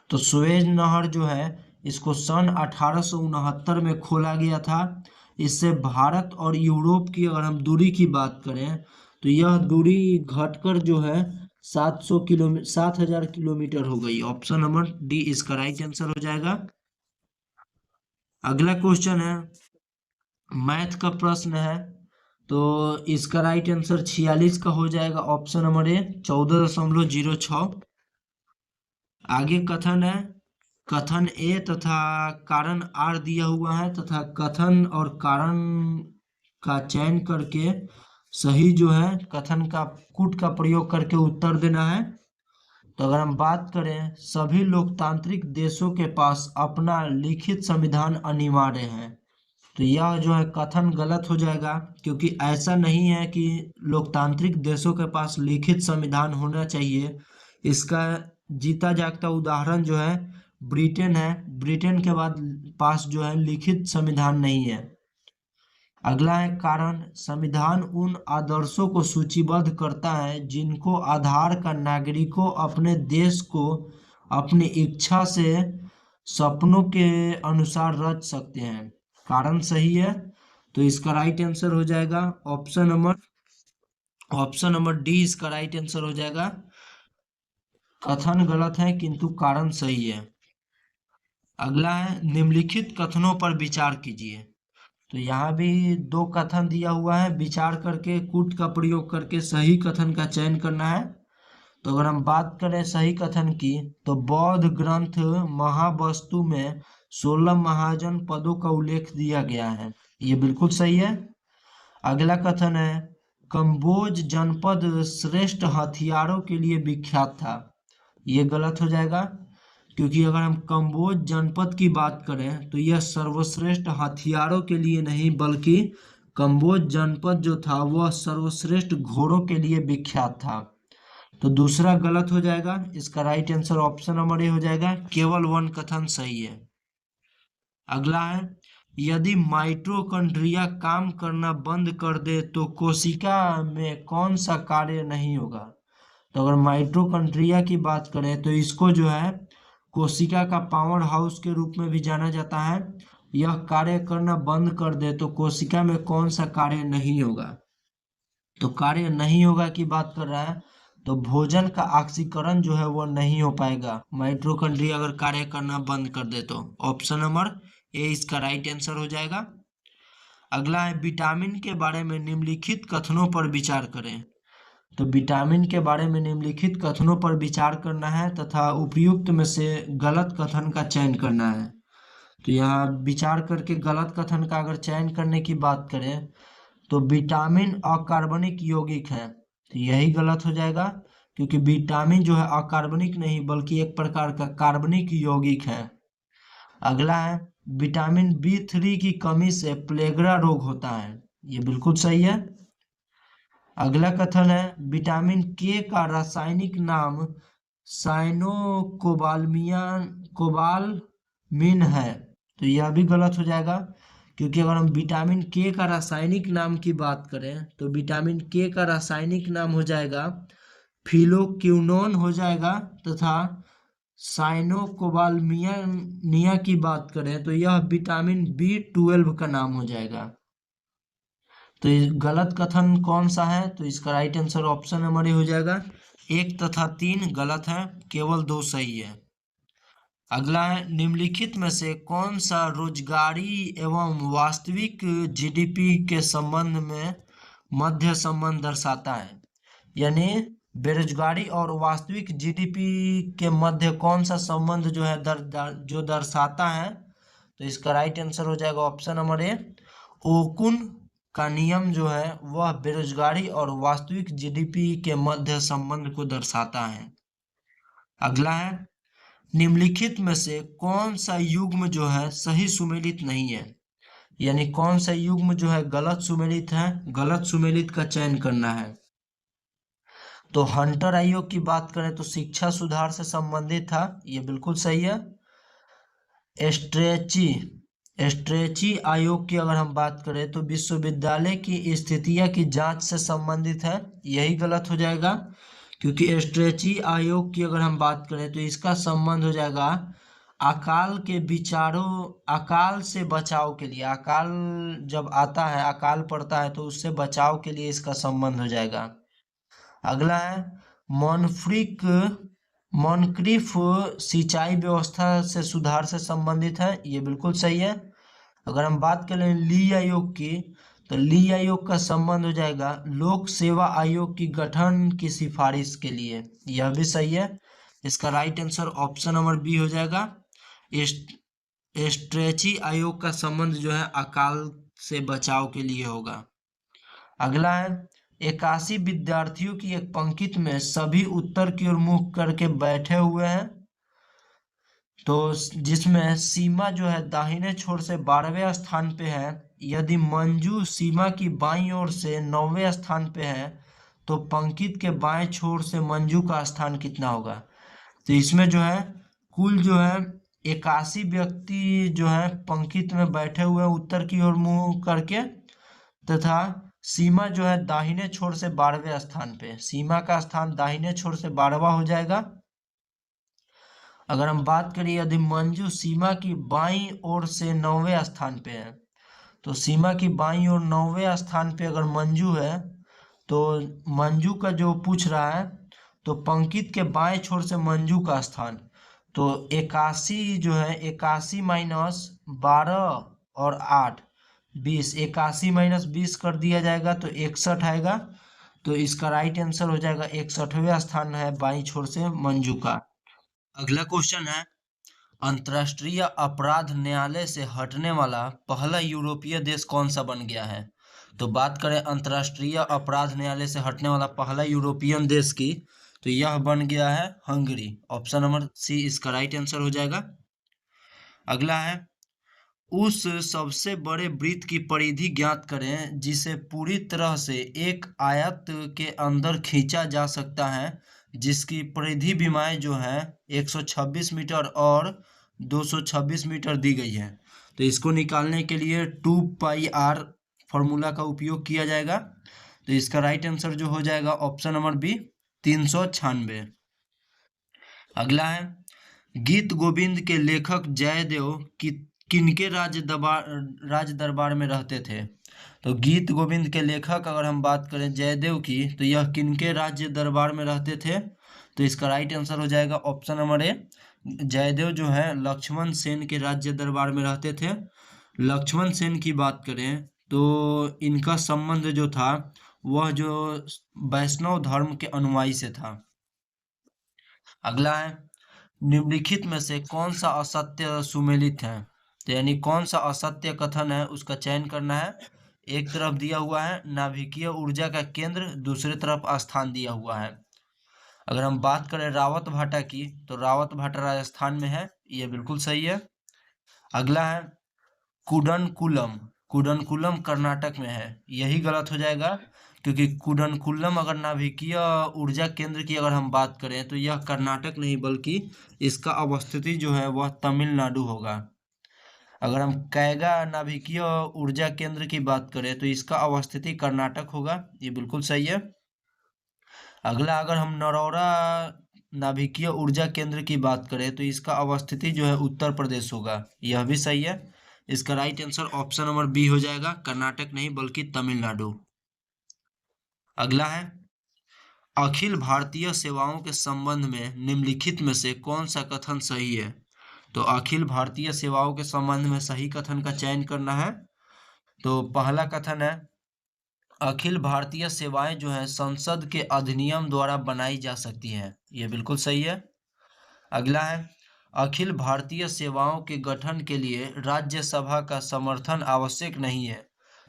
तो सुएज नहर जो है इसको सन 1869 में खोला गया था। इससे भारत और यूरोप की अगर हम दूरी की बात करें तो यह दूरी घटकर जो है 7,000 किलोमीटर हो गई। ऑप्शन नंबर डी इसका राइट आंसर हो जाएगा। अगला क्वेश्चन है, मैथ का प्रश्न है, तो इसका राइट आंसर 46 का हो जाएगा। ऑप्शन नंबर ए 14.06। आगे कथन है, कथन ए तथा कारण आर दिया हुआ है तथा कथन और कारण का चयन करके सही जो है कथन का कूट का प्रयोग करके उत्तर देना है। तो अगर हम बात करें, सभी लोकतांत्रिक देशों के पास अपना लिखित संविधान अनिवार्य है। तो यह जो है कथन गलत हो जाएगा, क्योंकि ऐसा नहीं है कि लोकतांत्रिक देशों के पास लिखित संविधान होना चाहिए। इसका जीता जागता उदाहरण जो है ब्रिटेन है। ब्रिटेन के बाद पास जो है लिखित संविधान नहीं है। अगला है कारण। संविधान उन आदर्शों को सूचीबद्ध करता है जिनको आधार का नागरिकों अपने देश को अपनी इच्छा से सपनों के अनुसार रच सकते हैं। कारण सही है, तो इसका राइट आंसर हो जाएगा ऑप्शन नंबर डी इसका राइट आंसर हो जाएगा। कथन गलत है किंतु कारण सही है। अगला है निम्नलिखित कथनों पर विचार कीजिए। तो यहाँ भी दो कथन दिया हुआ है, विचार करके कूट का प्रयोग करके सही कथन का चयन करना है। तो अगर हम बात करें सही कथन की, तो बौद्ध ग्रंथ महावस्तु में 16 महाजन पदों का उल्लेख दिया गया है, ये बिल्कुल सही है। अगला कथन है कंबोज जनपद श्रेष्ठ हथियारों के लिए विख्यात था, ये गलत हो जाएगा, क्योंकि अगर हम कंबोज जनपद की बात करें तो यह सर्वश्रेष्ठ हथियारों के लिए नहीं बल्कि कंबोज जनपद जो था वह सर्वश्रेष्ठ घोड़ों के लिए विख्यात था। तो दूसरा गलत हो जाएगा, इसका राइट आंसर ऑप्शन नंबर ए हो जाएगा, केवल वन कथन सही है। अगला है यदि माइटोकॉन्ड्रिया काम करना बंद कर दे तो कोशिका में कौन सा कार्य नहीं होगा। तो अगर माइटोकॉन्ड्रिया की बात करें तो इसको जो है कोशिका का पावर हाउस के रूप में भी जाना जाता है। यह कार्य करना बंद कर दे तो कोशिका में कौन सा कार्य नहीं होगा। तो कार्य नहीं होगा की बात कर रहा है, तो भोजन का ऑक्सीकरण जो है वो नहीं हो पाएगा माइटोकॉन्ड्रिया अगर कार्य करना बंद कर दे तो। ऑप्शन नंबर ए इसका राइट आंसर हो जाएगा। अगला है विटामिन के बारे में निम्नलिखित कथनों पर विचार करें। तो विटामिन के बारे में निम्नलिखित कथनों पर विचार करना है तथा उपयुक्त में से गलत कथन का चयन करना है। तो यहाँ विचार करके गलत कथन का अगर चयन करने की बात करें तो विटामिन अकार्बनिक यौगिक है, तो यही गलत हो जाएगा, क्योंकि विटामिन जो है अकार्बनिक नहीं बल्कि एक प्रकार का कार्बनिक यौगिक है। अगला है विटामिन B3 की कमी से प्लेगरा रोग होता है, ये बिल्कुल सही है। अगला कथन है विटामिन के का रासायनिक नाम कोबालमीन है, तो यह भी गलत हो जाएगा, क्योंकि अगर हम विटामिन के का रासायनिक नाम की बात करें तो विटामिन के का रासायनिक नाम हो जाएगा फिलोक्विनोन हो जाएगा, तथा साइनोकोबालमिया की बात करें तो यह विटामिन B12 का नाम हो जाएगा। तो गलत कथन कौन सा है, तो इसका राइट आंसर ऑप्शन नंबर ए हो जाएगा। 1 तथा 3 गलत है, केवल 2 सही है। अगला है निम्नलिखित में से कौन सा रोजगारी एवं वास्तविक GDP के संबंध में मध्य संबंध दर्शाता है। यानी बेरोजगारी और वास्तविक GDP के मध्य कौन सा संबंध जो है जो दर्शाता है, तो इसका राइट आंसर हो जाएगा ऑप्शन नंबर ए। ओकुन का नियम जो है वह बेरोजगारी और वास्तविक GDP के मध्य संबंध को दर्शाता है। अगला है निम्नलिखित में से कौन सा युग्म जो है सही सुमेलित नहीं है, यानी कौन सा युग्म जो है गलत सुमेलित है, गलत सुमेलित का चयन करना है। तो हंटर आयोग की बात करें तो शिक्षा सुधार से संबंधित था, ये बिल्कुल सही है। एस्ट्रेची आयोग की अगर हम बात करें तो विश्वविद्यालय की स्थितियां की जांच से संबंधित है, यही गलत हो जाएगा, क्योंकि एस्ट्रेची आयोग की अगर हम बात करें तो इसका संबंध हो जाएगा अकाल से बचाव के लिए। अकाल जब आता है, अकाल पड़ता है तो उससे बचाव के लिए इसका संबंध हो जाएगा। अगला है मॉनक्रिफ सिंचाई व्यवस्था से सुधार से संबंधित है, ये बिल्कुल सही है। अगर हम बात करें ली आयोग की, तो ली आयोग का संबंध हो जाएगा लोक सेवा आयोग की गठन की सिफारिश के लिए, यह भी सही है। इसका right answer option number B हो जाएगा। स्ट्रेची आयोग का संबंध जो है अकाल से बचाव के लिए होगा। अगला है 81 विद्यार्थियों की एक पंक्ति में सभी उत्तर की ओर मुख करके बैठे हुए हैं, तो जिसमें सीमा जो है दाहिने छोर से 12वें स्थान पे है। यदि मंजू सीमा की बाईं ओर से 9वें स्थान पे है तो पंक्ति के बाएं छोर से मंजू का स्थान कितना होगा। तो इसमें जो है कुल जो है 81 व्यक्ति जो है पंक्ति में बैठे हुए हैं उत्तर की ओर मुंह करके, तथा सीमा जो है दाहिने छोर से 12वें स्थान पे। सीमा का स्थान दाहिने छोर से 12वां हो जाएगा। अगर हम बात करें यदि मंजू सीमा की बाईं ओर से 9वें स्थान पे है, तो सीमा की बाईं ओर 9वें स्थान पे अगर मंजू है तो मंजू का जो पूछ रहा है, तो पंक्ति के बाएं छोर से मंजू का स्थान, तो 81 जो है 81 माइनस 12 और 8 20, 81 माइनस 20 कर दिया जाएगा तो 61 आएगा। तो इसका राइट आंसर हो जाएगा 61वें स्थान है बाईं छोर से मंजू का। अगला क्वेश्चन है अंतर्राष्ट्रीय अपराध न्यायालय से हटने वाला पहला यूरोपीय देश कौन सा बन गया है। तो बात करें अंतर्राष्ट्रीय अपराध न्यायालय से हटने वाला पहला यूरोपियन देश की, तो यह बन गया है हंगरी। ऑप्शन नंबर सी इसका राइट आंसर हो जाएगा। अगला है उस सबसे बड़े वृत्त की परिधि ज्ञात करें जिसे पूरी तरह से एक आयत के अंदर खींचा जा सकता है, जिसकी परिधि विमाएं जो है 126 मीटर और 226 मीटर दी गई है। तो इसको निकालने के लिए 2πr फॉर्मूला का उपयोग किया जाएगा। तो इसका राइट आंसर जो हो जाएगा ऑप्शन नंबर बी 396। अगला है गीत गोविंद के लेखक जयदेव किनके राज दरबार में रहते थे। तो गीत गोविंद के लेखक अगर हम बात करें जयदेव की, तो यह किनके राज्य दरबार में रहते थे। तो इसका राइट आंसर हो जाएगा ऑप्शन नंबर ए, जयदेव जो है लक्ष्मण सेन के राज्य दरबार में रहते थे। लक्ष्मण सेन की बात करें तो इनका संबंध जो था वह जो वैष्णव धर्म के अनुयायी से था। अगला है निम्नलिखित में से कौन सा असत्य सुमेलित है। तो यानी कौन सा असत्य कथन है उसका चयन करना है। एक तरफ दिया हुआ है नाभिकीय ऊर्जा का केंद्र, दूसरी तरफ स्थान दिया हुआ है। अगर हम बात करें रावत भाटा की, तो रावत भाटा राजस्थान में है, यह बिल्कुल सही है। अगला है कुडनकुलम, कुडनकुलम कर्नाटक में है, यही गलत हो जाएगा क्योंकि कुडनकुलम अगर नाभिकीय ऊर्जा केंद्र की अगर हम बात करें तो यह कर्नाटक नहीं बल्कि इसका अवस्थिति जो है वह तमिलनाडु होगा। अगर हम कैगा नाभिकीय ऊर्जा केंद्र की बात करें तो इसका अवस्थिति कर्नाटक होगा, ये बिल्कुल सही है। अगला अगर हम नरौरा नाभिकीय ऊर्जा केंद्र की बात करें तो इसका अवस्थिति जो है उत्तर प्रदेश होगा, यह भी सही है। इसका right answer option number B हो जाएगा, कर्नाटक नहीं बल्कि तमिलनाडु। अगला है अखिल भारतीय सेवाओं के संबंध में निम्नलिखित में से कौन सा कथन सही है। तो अखिल भारतीय सेवाओं के संबंध में सही कथन का चयन करना है। तो पहला कथन है अखिल भारतीय सेवाएं जो है संसद के अधिनियम द्वारा बनाई जा सकती हैं, यह बिल्कुल सही है। अगला है अखिल भारतीय सेवाओं के गठन के लिए राज्यसभा का समर्थन आवश्यक नहीं है।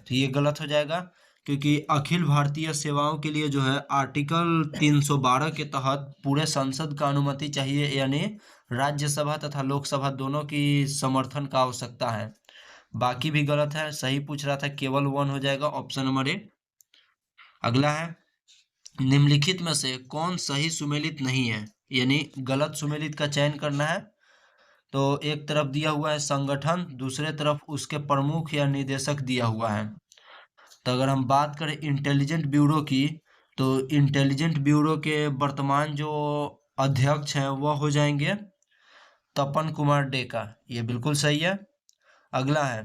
तो ये गलत हो जाएगा क्योंकि अखिल भारतीय सेवाओं के लिए जो है आर्टिकल 312 के तहत पूरे संसद का अनुमति चाहिए, यानी राज्यसभा तथा लोकसभा दोनों की समर्थन का आवश्यकता है। बाकी भी गलत है, सही पूछ रहा था, केवल 1 हो जाएगा ऑप्शन नंबर ए। अगला है निम्नलिखित में से कौन सही सुमेलित नहीं है, यानी गलत सुमेलित का चयन करना है। तो एक तरफ दिया हुआ है संगठन, दूसरे तरफ उसके प्रमुख या निदेशक दिया हुआ है। तो अगर हम बात करें इंटेलिजेंट ब्यूरो की, तो इंटेलिजेंट ब्यूरो के वर्तमान जो अध्यक्ष हैं वह हो जाएंगे तपन कुमार डेका, ये बिल्कुल सही है। अगला है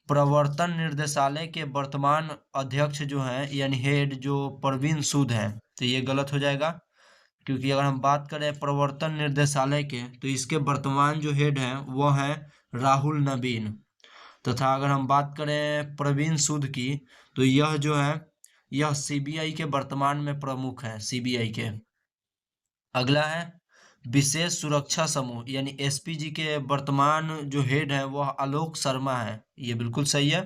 प्रवर्तन निर्देशालय के वर्तमान अध्यक्ष जो हैं यानी हेड जो परवीन सूद हैं, तो ये गलत हो जाएगा क्योंकि अगर हम बात करें प्रवर्तन निर्देशालय के तो इसके वर्तमान जो हेड हैं वह है राहुल नवीन, तथा अगर हम बात करें प्रवीण सूद की तो यह जो है यह सीबीआई के वर्तमान में प्रमुख हैं, सीबीआई के। अगला है विशेष सुरक्षा समूह यानी एसपीजी के वर्तमान जो हेड है वह आलोक शर्मा है। ये बिल्कुल सही है।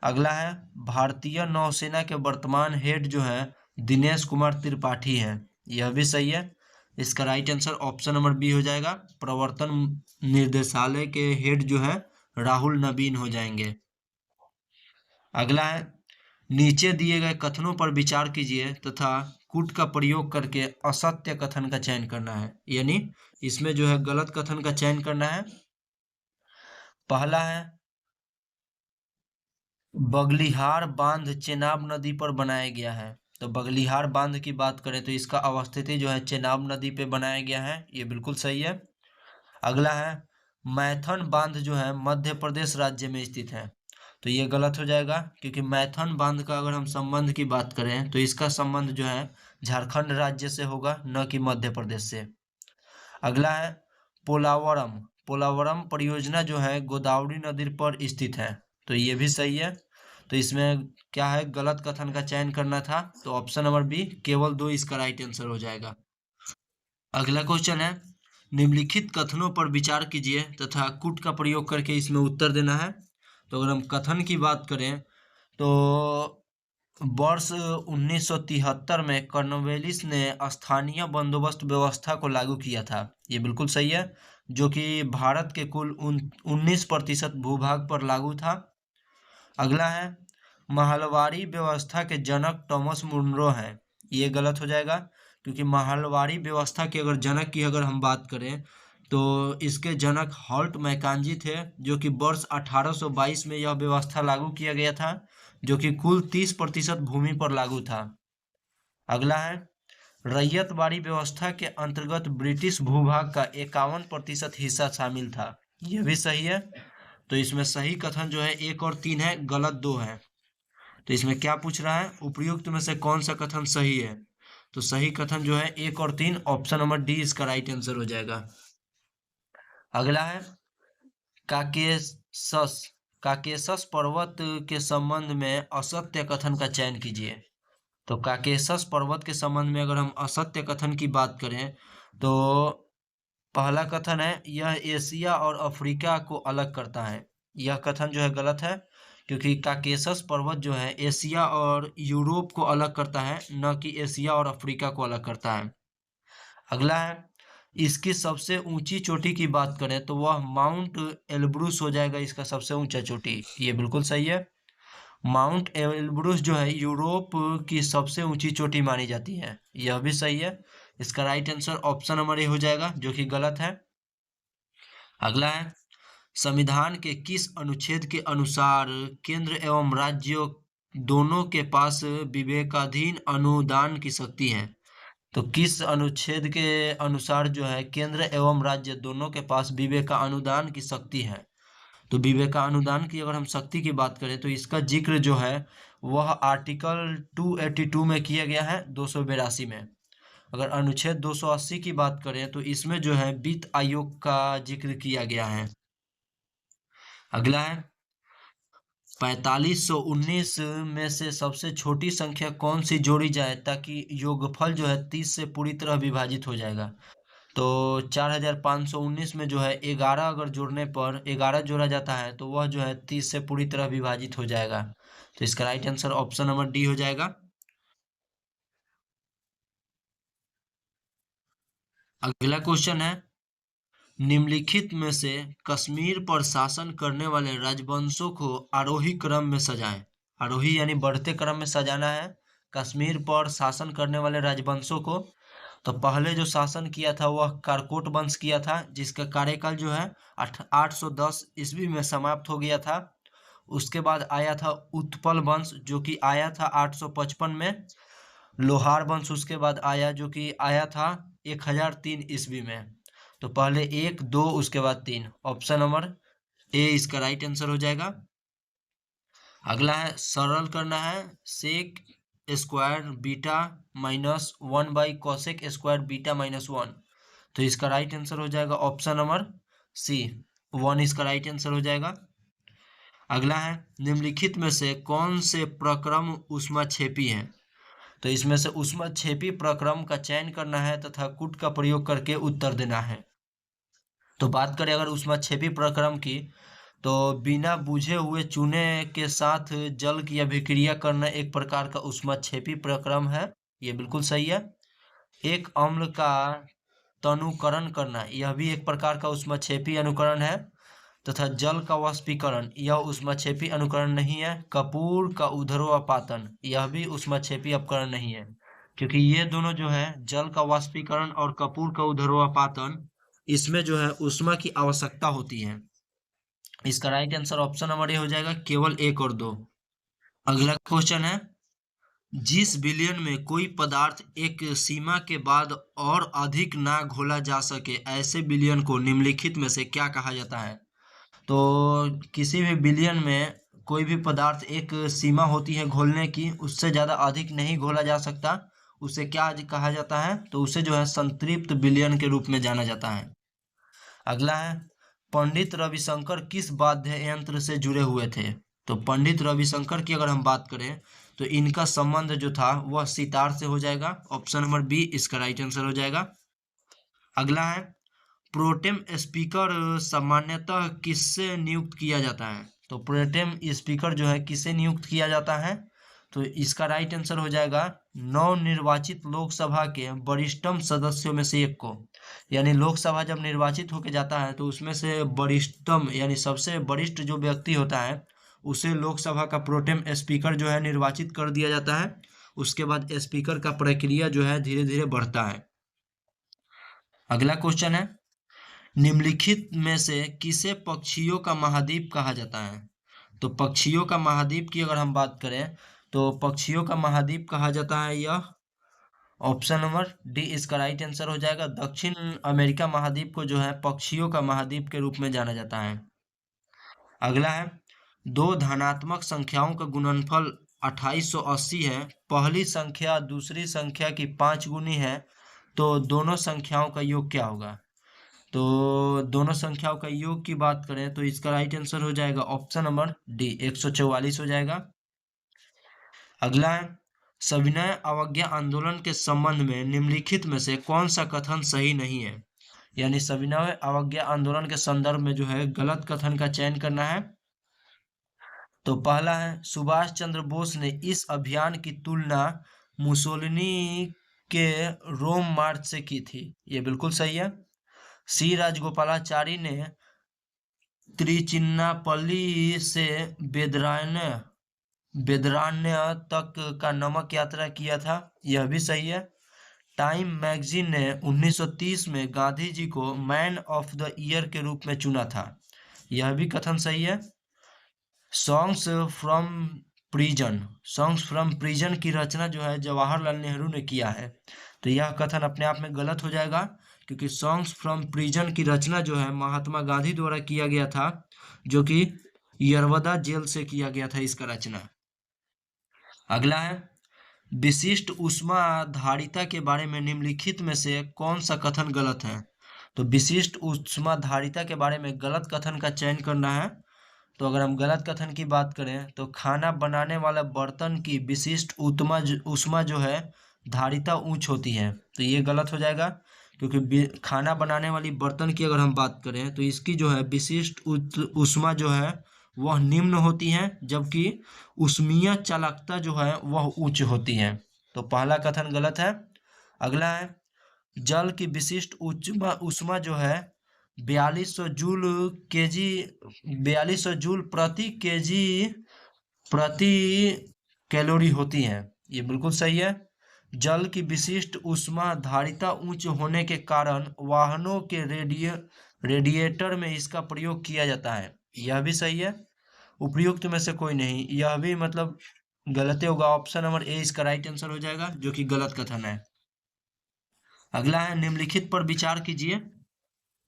अगला है भारतीय नौसेना के वर्तमान हेड जो है दिनेश कुमार त्रिपाठी हैं। यह भी सही है। इसका right answer option number B हो जाएगा। प्रवर्तन निर्देशालय के हेड जो है राहुल नवीन हो जाएंगे। अगला है नीचे दिए गए कथनों पर विचार कीजिए तथा कूट का प्रयोग करके असत्य कथन का चयन करना है। यानी इसमें जो है गलत कथन का चयन करना है। पहला है बगलिहार बांध चेनाब नदी पर बनाया गया है। तो बगलिहार बांध की बात करें तो इसका अवस्थिति जो है चेनाब नदी पे बनाया गया है। ये बिल्कुल सही है। अगला है मैथन बांध जो है मध्य प्रदेश राज्य में स्थित है। तो ये गलत हो जाएगा क्योंकि मैथन बांध का अगर हम संबंध की बात करें तो इसका संबंध जो है झारखंड राज्य से होगा, न कि मध्य प्रदेश से। अगला है पोलावरम। पोलावरम परियोजना जो है गोदावरी नदी पर स्थित है। तो ये भी सही है। तो इसमें क्या है गलत कथन का चयन करना था। तो ऑप्शन नंबर बी केवल 2 इसका राइट आंसर हो जाएगा। अगला क्वेश्चन है निम्नलिखित कथनों पर विचार कीजिए तथा कुट का प्रयोग करके इसमें उत्तर देना है। तो अगर हम कथन की बात करें तो वर्ष 1973 में कॉर्नवेलिस ने स्थानीय बंदोबस्त व्यवस्था को लागू किया था। ये बिल्कुल सही है, जो कि भारत के कुल 19% भूभाग पर लागू था। अगला है महलवारी व्यवस्था के जनक टॉमस मुनरो हैं। ये गलत हो जाएगा क्योंकि महलवारी व्यवस्था के अगर जनक की अगर हम बात करें तो इसके जनक हॉल्ट मैकांजी थे, जो कि वर्ष 1822 में यह व्यवस्था लागू किया गया था, जो कि कुल 30% भूमि पर लागू था। अगला है रैयतवाड़ी व्यवस्था के अंतर्गत ब्रिटिश भूभाग का 51% हिस्सा शामिल था। यह भी सही है। तो इसमें सही कथन जो है 1 और 3 है, गलत 2 है। तो इसमें क्या पूछ रहा है उपयुक्त में से कौन सा कथन सही है। तो सही कथन जो है 1 और 3, ऑप्शन नंबर डी इसका राइट आंसर हो जाएगा। अगला है काकेशस। काकेशस पर्वत के संबंध में असत्य कथन का चयन कीजिए। तो काकेशस पर्वत के संबंध में अगर हम असत्य कथन की बात करें तो पहला कथन है यह एशिया और अफ्रीका को अलग करता है। यह कथन जो है गलत है क्योंकि काकेशस पर्वत जो है एशिया और यूरोप को अलग करता है, न कि एशिया और अफ्रीका को अलग करता है। अगला है इसकी सबसे ऊंची चोटी की बात करें तो वह माउंट एल्ब्रूस हो जाएगा, इसका सबसे ऊंचा चोटी। ये बिल्कुल सही है। माउंट एल्ब्रूस जो है यूरोप की सबसे ऊंची चोटी मानी जाती है। यह भी सही है। इसका राइट आंसर ऑप्शन नंबर ए हो जाएगा, जो कि गलत है। अगला है संविधान के किस अनुच्छेद के अनुसार केंद्र एवं राज्यों दोनों के पास विवेकाधीन अनुदान की शक्ति है। तो किस अनुच्छेद के अनुसार जो है केंद्र एवं राज्य दोनों के पास विवेका अनुदान की शक्ति है। तो विवेका अनुदान की अगर हम शक्ति की बात करें तो इसका जिक्र जो है वह आर्टिकल 282 में किया गया है 282 में। अगर अनुच्छेद 280 की बात करें तो इसमें जो है वित्त आयोग का जिक्र किया गया है। अगला है 4519 में से सबसे छोटी संख्या कौन सी जोड़ी जाए ताकि योगफल जो है 30 से पूरी तरह विभाजित हो जाएगा। तो 4519 में जो है 11 अगर जोड़ने पर 11 जोड़ा जाता है तो वह जो है 30 से पूरी तरह विभाजित हो जाएगा। तो इसका right answer option number D हो जाएगा। अगला क्वेश्चन है निम्नलिखित में से कश्मीर पर शासन करने वाले राजवंशों को आरोही क्रम में सजाएं। आरोही यानी बढ़ते क्रम में सजाना है कश्मीर पर शासन करने वाले राजवंशों को। तो पहले जो शासन किया था वह कारकोट वंश किया था, जिसका कार्यकाल जो है 810 ईस्वी में समाप्त हो गया था। उसके बाद आया था उत्पल वंश जो कि आया था 855 में। लोहार वंश उसके बाद आया जो कि आया था 1003 ईस्वी में। तो पहले 1 2 उसके बाद 3, ऑप्शन नंबर ए इसका राइट आंसर हो जाएगा। अगला है सरल करना है sec square beta minus 1/cosec² बीटा-1। तो इसका राइट आंसर हो जाएगा ऑप्शन नंबर सी 1 इसका राइट आंसर हो जाएगा। अगला है निम्नलिखित में से कौन से प्रक्रम ऊष्माक्षेपी हैं। तो इसमें से ऊष्मक्षेपी प्रक्रम का चयन करना है तथा कूट का प्रयोग करके उत्तर देना है। तो बात करें अगर ऊष्मक्षेपी प्रक्रम की, तो बिना बुझे हुए चूने के साथ जल की अभिक्रिया करना एक प्रकार का ऊष्मक्षेपी प्रक्रम है। ये बिल्कुल सही है। एक अम्ल का तनुकरण करना, यह भी एक प्रकार का ऊष्मक्षेपी अनुकरण है। तथा जल का वाष्पीकरण, यह ऊष्मक्षेपी अनुकरण नहीं है। कपूर का ऊर्ध्वपातन, यह भी ऊष्मक्षेपी अपकरण नहीं है, क्योंकि ये दोनों जो है, जल का वाष्पीकरण और कपूर का ऊर्ध्वपातन, इसमें जो है ऊष्मा की आवश्यकता होती है। इसका राइट आंसर ऑप्शन नंबर ए हो जाएगा, केवल 1 और 2। अगला क्वेश्चन है, जिस विलयन में कोई पदार्थ एक सीमा के बाद और अधिक ना घोला जा सके, ऐसे विलयन को निम्नलिखित में से क्या कहा जाता है। तो किसी भी विलयन में कोई भी पदार्थ एक सीमा होती है घोलने की, उससे ज़्यादा अधिक नहीं घोला जा सकता, उसे क्या कहा जाता है, तो उसे जो है संतृप्त विलयन के रूप में जाना जाता है। अगला है, पंडित रविशंकर किस वाद्य यंत्र से जुड़े हुए थे। तो पंडित रविशंकर की अगर हम बात करें, तो इनका संबंध जो था वह सितार से हो जाएगा। ऑप्शन नंबर बी इसका राइट आंसर हो जाएगा। अगला है, प्रोटेम स्पीकर सामान्यतः किससे नियुक्त किया जाता है। तो प्रोटेम स्पीकर जो है किससे नियुक्त किया जाता है, तो इसका राइट आंसर हो जाएगा नवनिर्वाचित लोकसभा के वरिष्ठतम सदस्यों में से एक को। यानी लोकसभा जब निर्वाचित होकर जाता है, तो उसमें से वरिष्ठतम यानी सबसे वरिष्ठ जो व्यक्ति होता है, उसे लोकसभा का प्रोटेम स्पीकर जो है निर्वाचित कर दिया जाता है। उसके बाद स्पीकर का प्रक्रिया जो है धीरे धीरे बढ़ता है। अगला क्वेश्चन है, निम्नलिखित में से किसे पक्षियों का महाद्वीप कहा जाता है। तो पक्षियों का महाद्वीप की अगर हम बात करें, तो पक्षियों का महाद्वीप कहा जाता है यह, ऑप्शन नंबर डी इसका राइट आंसर हो जाएगा। दक्षिण अमेरिका महाद्वीप को जो है पक्षियों का महाद्वीप के रूप में जाना जाता है। अगला है, दो धनात्मक संख्याओं का गुणनफल 2880 है। पहली संख्या दूसरी संख्या की 5 गुनी है, तो दोनों संख्याओं का योग क्या होगा। तो दोनों संख्याओं का योग की बात करें, तो इसका राइट आंसर हो जाएगा ऑप्शन नंबर डी 144 हो जाएगा। अगला है, सविनय अवज्ञा आंदोलन के संबंध में निम्नलिखित में से कौन सा कथन सही नहीं है। यानी सविनय अवज्ञा आंदोलन के संदर्भ में जो है गलत कथन का चयन करना है। तो पहला है, सुभाष चंद्र बोस ने इस अभियान की तुलना मुसोलिनी के रोम मार्च से की थी। ये बिल्कुल सही है। सी राजगोपालाचारी ने त्रिचिन्नापल्ली से बेदरान्य तक का नमक यात्रा किया था। यह भी सही है। टाइम मैगजीन ने 1930 में गांधी जी को मैन ऑफ द ईयर के रूप में चुना था। यह भी कथन सही है। सॉन्ग्स फ्रॉम प्रिजन की रचना जो है जवाहरलाल नेहरू ने किया है। तो यह कथन अपने आप में गलत हो जाएगा, क्योंकि सॉन्ग्स फ्रॉम प्रिजन की रचना जो है महात्मा गांधी द्वारा किया गया था, जो कि यरवदा जेल से किया गया था इसका रचना। अगला है, विशिष्ट ऊष्माधारिता के बारे में निम्नलिखित में से कौन सा कथन गलत है। तो विशिष्ट ऊष्माधारिता के बारे में गलत कथन का चयन करना है। तो अगर हम गलत कथन की बात करें, तो खाना बनाने वाला बर्तन की विशिष्ट ऊष्मा जो है धारिता उच्च होती है। तो ये गलत हो जाएगा, क्योंकि खाना बनाने वाली बर्तन की अगर हम बात करें, तो इसकी जो है विशिष्ट ऊष्मा जो है वह निम्न होती है, जबकि ऊष्मीय चालकता जो है वह उच्च होती है। तो पहला कथन गलत है। अगला है, जल की विशिष्ट ऊष्मा जो है 4200 जूल प्रति कैलोरी होती है। ये बिल्कुल सही है। जल की विशिष्ट ऊष्मा धारिता उच्च होने के कारण वाहनों के रेडिएटर में इसका प्रयोग किया जाता है। यह भी सही है। उपयुक्त में से कोई नहीं, यह भी मतलब गलत होगा। ऑप्शन नंबर ए इसका राइट आंसर हो जाएगा, जो कि गलत कथन है। अगला है, निम्नलिखित पर विचार कीजिए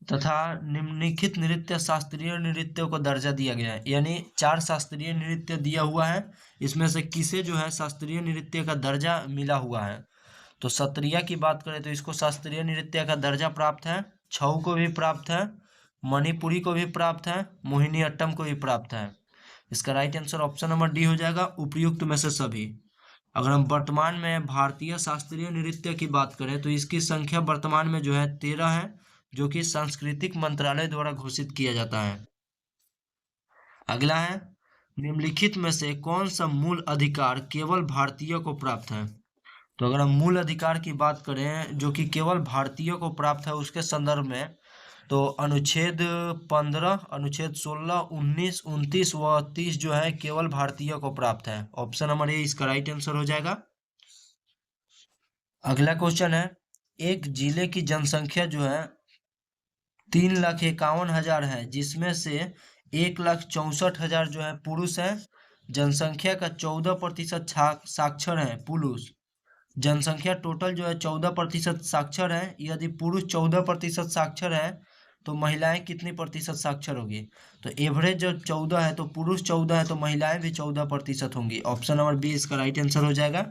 तथा निम्नलिखित नृत्य शास्त्रीय नृत्य को दर्जा दिया गया है। यानी 4 शास्त्रीय नृत्य दिया हुआ है, इसमें से किसे जो है शास्त्रीय नृत्य का दर्जा मिला हुआ है। तो सत्रिया की बात करें, तो इसको शास्त्रीय नृत्य का दर्जा प्राप्त है। छऊ को भी प्राप्त है, मणिपुरी को भी प्राप्त है, मोहिनी अट्टम को भी प्राप्त है। इसका right answer option number D हो जाएगा, उपयुक्त में से सभी। अगर हम वर्तमान में भारतीय शास्त्रीय नृत्य की बात करें तो इसकी संख्या वर्तमान में जो है 13 है, जो कि सांस्कृतिक मंत्रालय द्वारा घोषित किया जाता है। अगला है, निम्नलिखित में से कौन सा मूल अधिकार केवल भारतीय को प्राप्त है? तो अगर हम मूल अधिकार की बात करें जो कि केवल भारतीय को प्राप्त है उसके संदर्भ में, तो अनुच्छेद 15, अनुच्छेद 16, 19, 29 व 30 जो है केवल भारतीय को प्राप्त है। ऑप्शन नंबर ए इसका राइट आंसर हो जाएगा। अगला क्वेश्चन है, एक जिले की जनसंख्या जो है 3,51,000 है, जिसमें से 1,64,000 जो है पुरुष है। जनसंख्या का 14% साक्षर है पुरुष। जनसंख्या टोटल जो है 14% साक्षर है। यदि पुरुष 14% साक्षर है तो महिलाएं कितनी प्रतिशत साक्षर होगी? तो एवरेज जब 14 है तो पुरुष 14 है तो महिलाएं भी 14% होंगी। ऑप्शन नंबर बी इसका राइट आंसर हो जाएगा।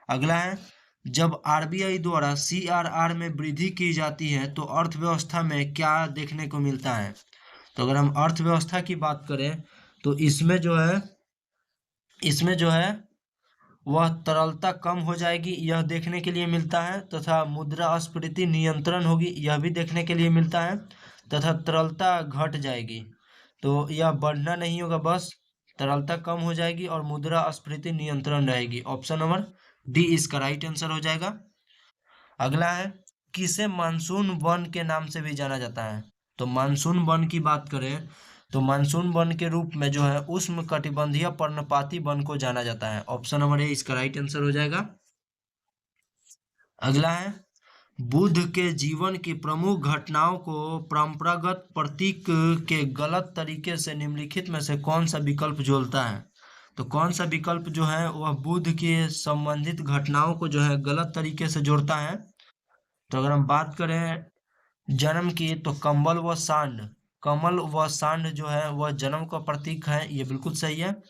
अगला है, जब आरबीआई द्वारा सीआरआर में वृद्धि की जाती है तो अर्थव्यवस्था में क्या देखने को मिलता है? तो अगर हम अर्थव्यवस्था की बात करें तो इसमें जो है वह तरलता कम हो जाएगी, यह देखने के लिए मिलता है, तथा मुद्रास्फीति नियंत्रण होगी, यह भी देखने के लिए मिलता है, तथा तरलता घट जाएगी। तो यह बढ़ना नहीं होगा, बस तरलता कम हो जाएगी और मुद्रास्फीति नियंत्रण रहेगी। ऑप्शन नंबर डी इसका राइट आंसर हो जाएगा। अगला है, किसे मानसून वन के नाम से भी जाना जाता है? तो मानसून वन की बात करें तो मानसून वन के रूप में जो है उष्ण कटिबंधीय पर्णपाती वन को जाना जाता है। ऑप्शन नंबर ए इसका राइट आंसर हो जाएगा। अगला है, बुद्ध के जीवन की प्रमुख घटनाओं को परंपरागत प्रतीक के गलत तरीके से निम्नलिखित में से कौन सा विकल्प जोड़ता है? तो कौन सा विकल्प जो है वह बुद्ध के संबंधित घटनाओं को जो है गलत तरीके से जोड़ता है? तो अगर हम बात करें जन्म की तो कमल व सांड जो है वह जन्म का प्रतीक है, ये बिल्कुल सही है।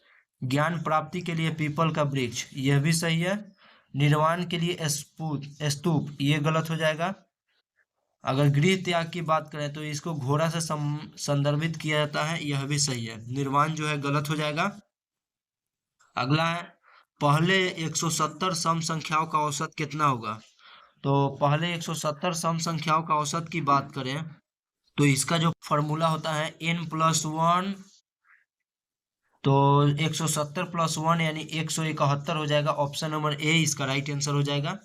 ज्ञान प्राप्ति के लिए पीपल का वृक्ष, यह भी सही है। निर्वाण के लिए स्तूप, ये गलत हो जाएगा। अगर गृह त्याग की बात करें तो इसको घोड़ा से संदर्भित किया जाता है, यह भी सही है। निर्वाण जो है गलत हो जाएगा। अगला है, पहले 170 सम संख्याओं का औसत कितना होगा? तो पहले 170 सम संख्याओं का औसत की बात करें तो इसका जो फॉर्मूला होता है n+1, तो 170 + 1 यानी 171 हो जाएगा। ऑप्शन नंबर ए इसका राइट आंसर हो जाएगा।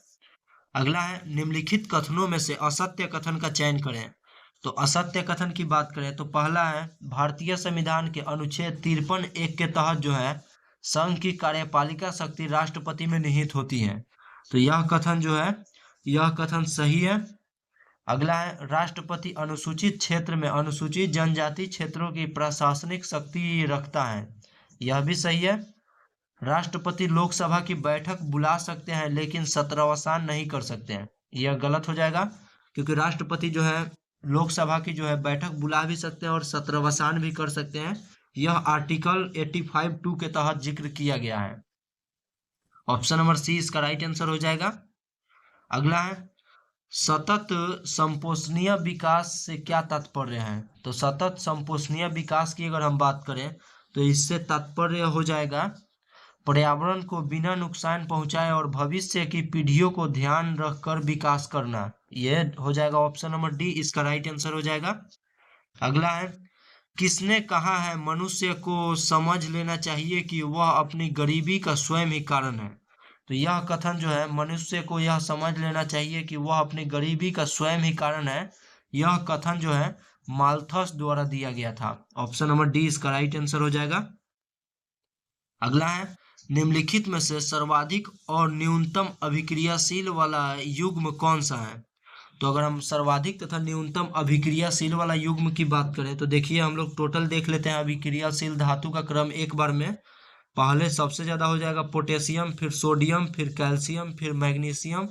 अगला है, निम्नलिखित कथनों में से असत्य कथन का चयन करें। तो असत्य कथन की बात करें तो पहला है, भारतीय संविधान के अनुच्छेद 53(1) के तहत जो है संघ की कार्यपालिका शक्ति राष्ट्रपति में निहित होती है। तो यह कथन सही है। अगला है, राष्ट्रपति अनुसूचित क्षेत्र में अनुसूचित जनजाति क्षेत्रों की प्रशासनिक शक्ति रखता है, यह भी सही है। राष्ट्रपति लोकसभा की बैठक बुला सकते हैं लेकिन सत्रावसान नहीं कर सकते हैं, यह गलत हो जाएगा, क्योंकि राष्ट्रपति जो है लोकसभा की जो है बैठक बुला भी सकते हैं और सत्रावसान भी कर सकते हैं। यह आर्टिकल 85(2) के तहत जिक्र किया गया है। ऑप्शन नंबर सी इसका राइट आंसर हो जाएगा। अगला है, सतत संपोषणीय विकास से क्या तात्पर्य है? तो सतत संपोषणीय विकास की अगर हम बात करें तो इससे तात्पर्य हो जाएगा पर्यावरण को बिना नुकसान पहुंचाए और भविष्य की पीढ़ियों को ध्यान रखकर विकास करना, यह हो जाएगा। ऑप्शन नंबर डी इसका राइट आंसर हो जाएगा। अगला है, किसने कहा है मनुष्य को समझ लेना चाहिए कि वह अपनी गरीबी का स्वयं ही कारण है? तो यह कथन जो है मनुष्य को यह समझ लेना चाहिए कि वह अपनी गरीबी का स्वयं ही कारण है, यह कथन जो है माल्थस द्वारा दिया गया था। ऑप्शन नंबर डी इसका राइट आंसर हो जाएगा। अगला है, निम्नलिखित में से सर्वाधिक और न्यूनतम अभिक्रियाशील वाला युग्म कौन सा है? तो अगर हम सर्वाधिक तथा न्यूनतम अभिक्रियाशील वाला युग्म की बात करें तो देखिए हम लोग टोटल देख लेते हैं अभिक्रियाशील धातु का क्रम एक बार में। पहले सबसे ज्यादा हो जाएगा पोटेशियम, फिर सोडियम, फिर कैल्शियम, फिर मैग्नीशियम,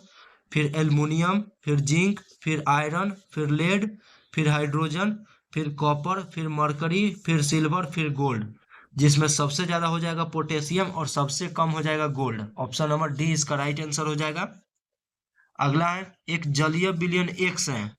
फिर एल्युमिनियम, फिर जिंक, फिर आयरन, फिर लेड, फिर हाइड्रोजन, फिर कॉपर, फिर मरकरी, फिर सिल्वर, फिर गोल्ड, जिसमें सबसे ज्यादा हो जाएगा पोटेशियम और सबसे कम हो जाएगा गोल्ड। ऑप्शन नंबर डी इसका राइट आंसर हो जाएगा। अगला है, एक जलीय विलयन X है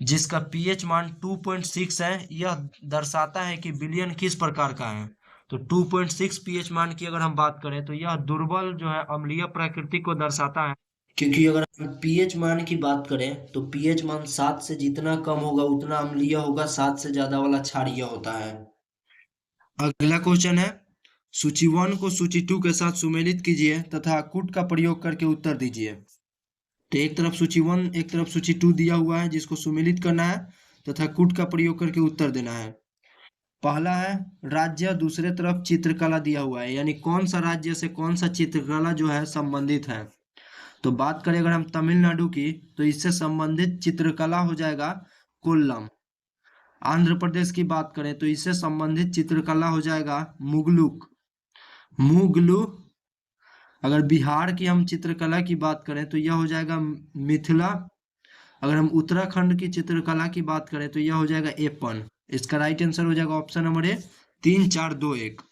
जिसका pH मान 2.6 है, यह दर्शाता है कि विलयन किस प्रकार का है? तो 2.6 पीएच मान की अगर हम बात करें तो यह दुर्बल जो है अम्लीय प्रकृति को दर्शाता है। क्योंकि अगर हम पीएच मान की बात करें तो पीएच मान 7 से जितना कम होगा उतना अम्लीय होगा, 7 से ज्यादा वाला क्षारीय होता है। अगला क्वेश्चन है, सूची 1 को सूची 2 के साथ सुमेलित कीजिए तथा कूट का प्रयोग करके उत्तर दीजिए। तो एक तरफ सूची 1 एक तरफ सूची 2 दिया हुआ है जिसको सुमेलित करना है तथा कूट का प्रयोग करके उत्तर देना है। पहला है राज्य, दूसरे तरफ चित्रकला दिया हुआ है, यानी कौन सा राज्य से कौन सा चित्रकला जो है संबंधित है। तो बात करें अगर हम तमिलनाडु की तो इससे संबंधित चित्रकला हो जाएगा कोल्लम। आंध्र प्रदेश की बात करें तो इससे संबंधित चित्रकला हो जाएगा मुगलुक, मुगलू। अगर बिहार की हम चित्रकला की बात करें तो यह हो जाएगा मिथिला। अगर हम उत्तराखंड की चित्रकला की बात करें तो यह हो जाएगा एपन। इसका राइट आंसर हो जाएगा ऑप्शन नंबर ए, 3 4 2 1।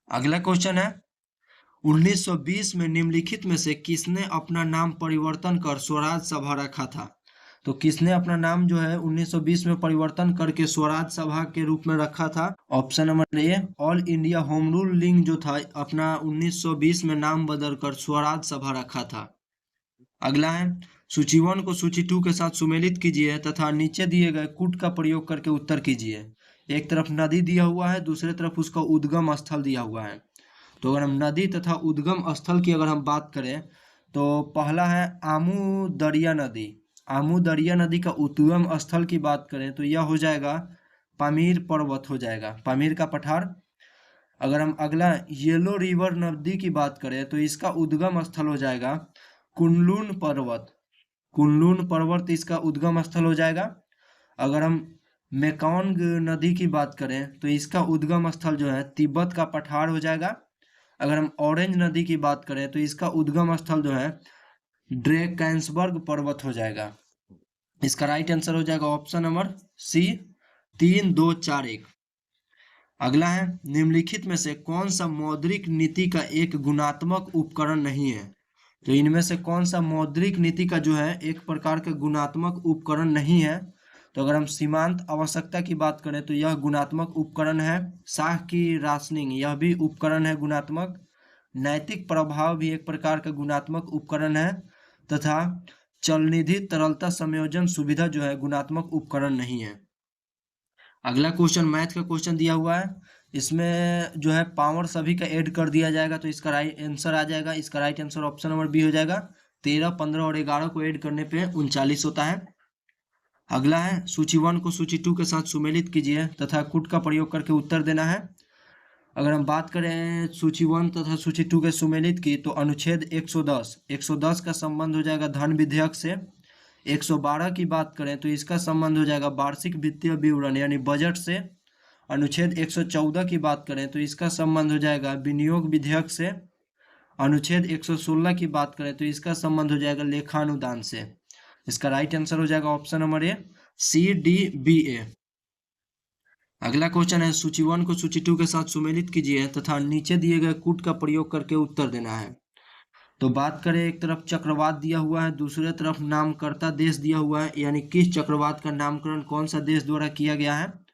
अगला क्वेश्चन है, 1920 में निम्नलिखित में से किसने अपना नाम परिवर्तन कर स्वराज सभा रखा था। तो किसने अपना नाम जो है 1920 में परिवर्तन करके स्वराज सभा के रूप में रखा था। ऑप्शन नंबर ए, all India home rule league जो था अपना 1920 में नाम बदलकर स्वराज सभा रखा था। अगला है, सूची 1 को सूची 2 के साथ सुमेलित कीजिए तथा नीचे दिए गए कूट का प्रयोग करके उत्तर कीजिए। एक तरफ नदी दिया हुआ है, दूसरे तरफ उसका उद्गम स्थल दिया हुआ है। तो अगर हम नदी तथा उद्गम स्थल की अगर हम बात करें तो पहला है आमू दरिया नदी। आमू दरिया नदी का उद्गम स्थल की बात करें तो यह हो जाएगा पामीर पर्वत हो जाएगा, पामीर का पठार। अगर हम अगला येलो रिवर नदी की बात करें तो इसका उद्गम स्थल हो जाएगा कुनलुन पर्वत, कुनलुन पर्वत इसका उद्गम स्थल हो जाएगा। अगर हम मेकॉन्ग नदी की बात करें तो इसका उद्गम स्थल जो है तिब्बत का पठार हो जाएगा। अगर हम ऑरेंज नदी की बात करें तो इसका उद्गम स्थल जो है ड्रेकैंसबर्ग पर्वत हो जाएगा। इसका राइट आंसर हो जाएगा ऑप्शन नंबर सी, 3 2 4 1। अगला है, निम्नलिखित में से कौन सा मौद्रिक नीति का एक गुणात्मक उपकरण नहीं है। तो इनमें से कौन सा मौद्रिक नीति का जो है एक प्रकार का गुणात्मक उपकरण नहीं है। तो अगर हम सीमांत आवश्यकता की बात करें तो यह गुणात्मक उपकरण है। शाह की राशनिंग यह भी उपकरण है गुणात्मक। नैतिक प्रभाव भी एक प्रकार का गुणात्मक उपकरण है तथा चलनिधि तरलता संयोजन सुविधा जो है गुणात्मक उपकरण नहीं है। अगला क्वेश्चन मैथ का क्वेश्चन दिया हुआ है, इसमें जो है पावर सभी का ऐड कर दिया जाएगा तो इसका राइट आंसर आ जाएगा। इसका right answer option number B हो जाएगा, 13 15 और 11 को ऐड करने पे 39 होता है। अगला है, सूची 1 को सूची 2 के साथ सुमेलित कीजिए तथा कूट का प्रयोग करके उत्तर देना है। अगर हम बात करें सूची 1 तथा सूची 2 के सुमेलित की तो अनुच्छेद 110 का संबंध हो जाएगा धन विधेयक से। 112 की बात करें तो इसका संबंध हो जाएगा वार्षिक वित्तीय विवरण यानी बजट से। अनुच्छेद 114 की बात करें तो इसका संबंध हो जाएगा विनियोग विधेयक से। अनुच्छेद 116 की बात करें तो इसका संबंध हो जाएगा लेखानुदान से। इसका राइट आंसर हो जाएगा option number A, C D B A. अगला क्वेश्चन है, सूची 1 को सूची 2 के साथ सुमेलित कीजिए तथा नीचे दिए गए कूट का प्रयोग करके उत्तर देना है। तो बात करें, एक तरफ चक्रवात दिया हुआ है, दूसरे तरफ नामकर्ता देश दिया हुआ है, यानी किस चक्रवात का नामकरण कौन सा देश द्वारा किया गया है।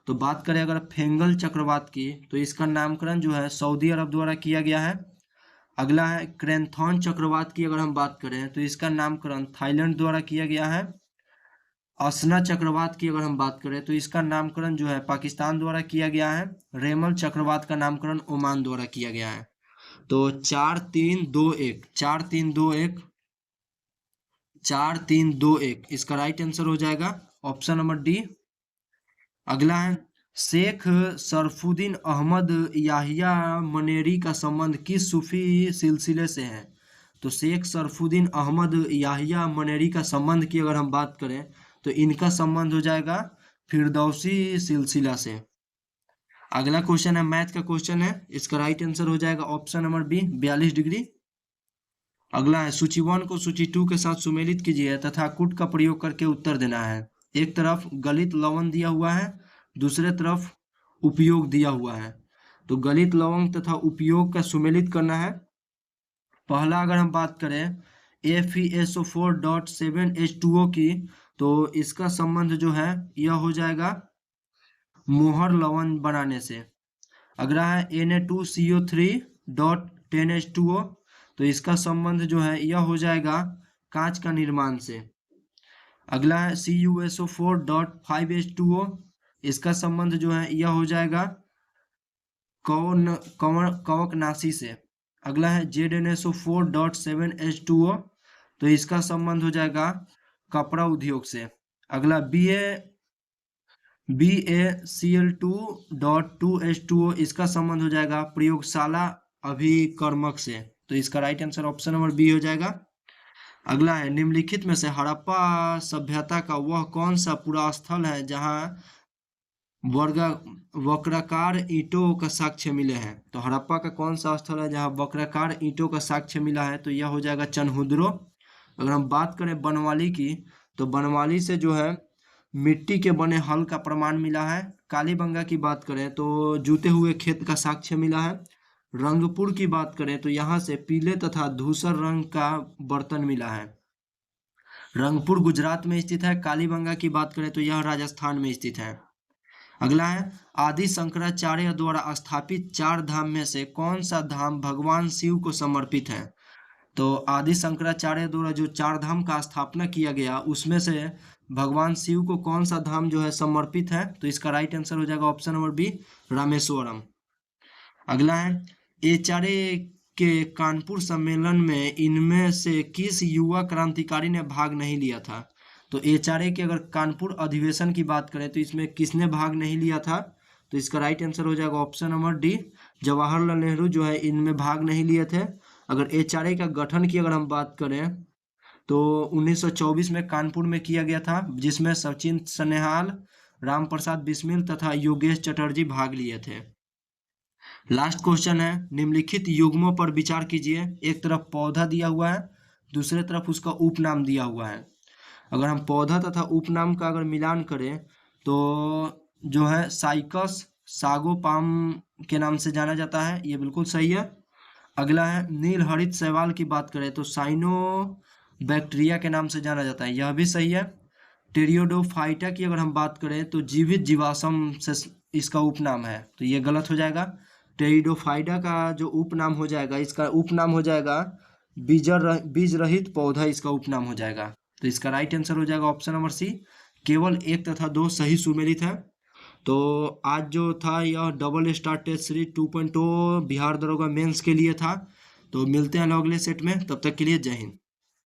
तो बात करें अगर फेंगल चक्रवात की तो इसका नामकरण जो है सऊदी अरब द्वारा किया गया है। अगला है क्रेन्थॉन चक्रवात की अगर हम बात करें तो इसका नामकरण थाईलैंड द्वारा किया गया है। असना चक्रवात की अगर हम बात करें तो इसका नामकरण जो है पाकिस्तान द्वारा किया गया है। रेमल चक्रवात का नामकरण ओमान द्वारा किया गया है। तो 4 3 2 1, 4 3 2 1, 4 3 2 1 इसका राइट आंसर हो जाएगा ऑप्शन नंबर डी। अगला है, शेख सरफुद्दीन अहमद याहिया मनेरी का संबंध किस सूफी सिलसिले से है। तो शेख सरफुद्दीन अहमद याहिया मनेरी का संबंध की अगर हम बात करें तो इनका संबंध हो जाएगा फिरदौसी सिलसिला से। अगला क्वेश्चन है मैथ का क्वेश्चन है, इसका राइट आंसर हो जाएगा ऑप्शन नंबर बी, 42 डिग्री। अगला है, सूची 1 को सूची 2 के साथ सुमेलित कीजिए तथा कूट का प्रयोग करके उत्तर देना है। एक तरफ गलित लवण दिया हुआ है, दूसरे तरफ उपयोग दिया हुआ है। तो गलित लवण तथा उपयोग का सुमेलित करना है। पहला अगर हम बात करें FeSO4.7H2O की तो इसका संबंध जो है यह हो जाएगा मोहर लवण बनाने से। अगला है Na2CO3.10H2O, तो इसका संबंध जो है यह हो जाएगा कांच का निर्माण से। अगला है CuSO4.5H2O, इसका संबंध जो है यह हो जाएगा कवकनाशी से। अगला है ZnSO4.7H2O, तो इसका संबंध हो जाएगा कपड़ा उद्योग से। अगला BaCl2.2H2O, इसका संबंध हो जाएगा प्रयोगशाला अभिकर्मक से। तो इसका right answer option number B हो जाएगा। अगला है निम्नलिखित में से हड़प्पा सभ्यता का वह कौन सा पूरा स्थल है जहां वक्राकार ईंटों का साक्ष्य मिले हैं। तो हड़प्पा का कौन सा स्थल है जहां वक्राकार ईंटों का साक्ष्य मिला है, तो यह हो जाएगा चनहुद्रो। अगर हम बात करें बनवाली की, तो बनवाली से जो है मिट्टी के बने हल का प्रमाण मिला है। कालीबंगा की बात करें तो जूते हुए खेत का साक्ष्य मिला है। रंगपुर की बात करें तो यहाँ से पीले तथा धूसर रंग का बर्तन मिला है। रंगपुर गुजरात में स्थित है। कालीबंगा की बात करें तो यह राजस्थान में स्थित है। अगला है आदि शंकराचार्य द्वारा स्थापित 4 धाम में से कौन सा धाम भगवान शिव को समर्पित है। तो आदि शंकराचार्य द्वारा जो 4 धाम का स्थापना किया गया उसमें से भगवान शिव को कौन सा धाम जो है समर्पित है, तो इसका राइट आंसर हो जाएगा ऑप्शन नंबर बी, रामेश्वरम। अगला है एचआरए के कानपुर सम्मेलन में इनमें से किस युवा क्रांतिकारी ने भाग नहीं लिया था। तो एचआरए के अगर कानपुर अधिवेशन की बात करें तो इसमें किसने भाग नहीं लिया था, तो इसका राइट आंसर हो जाएगा option number D, Jawaharlal Nehru जो है इनमें भाग नहीं लिए थे। अगर एचआरए का गठन की अगर हम बात करें तो 1924 में कानपुर में किया गया था, जिसमें सचिन सनेहाल, राम प्रसाद बिस्मिल तथा योगेश चटर्जी भाग लिए थे। लास्ट क्वेश्चन है निम्नलिखित युग्मों पर विचार कीजिए। एक तरफ पौधा दिया हुआ है, दूसरे तरफ उसका उपनाम दिया हुआ है। अगर हम पौधा तथा उपनाम का अगर मिलान करें तो जो है साइकस सागोपाम के नाम से जाना जाता है, ये बिल्कुल सही है। अगला है नील हरित शैवाल की बात करें तो साइनो बैक्टीरिया के नाम से जाना जाता है, यह भी सही है। टेरियोडोफाइटा की अगर हम बात करें तो जीवित जीवाश्म से इसका उपनाम है, तो ये गलत हो जाएगा। टेरिडोफाइटा का जो उपनाम हो जाएगा, इसका उपनाम हो जाएगा बीज रहित पौधा, इसका उपनाम हो जाएगा। तो इसका राइट आंसर हो जाएगा ऑप्शन नंबर सी, केवल 1 तथा 2 सही सुमेलित है। तो आज जो था यह double star test series 2.0 Bihar दरोगा मेंस के लिए था। तो मिलते हैं अगले सेट में, तब तक के लिए जय हिंद।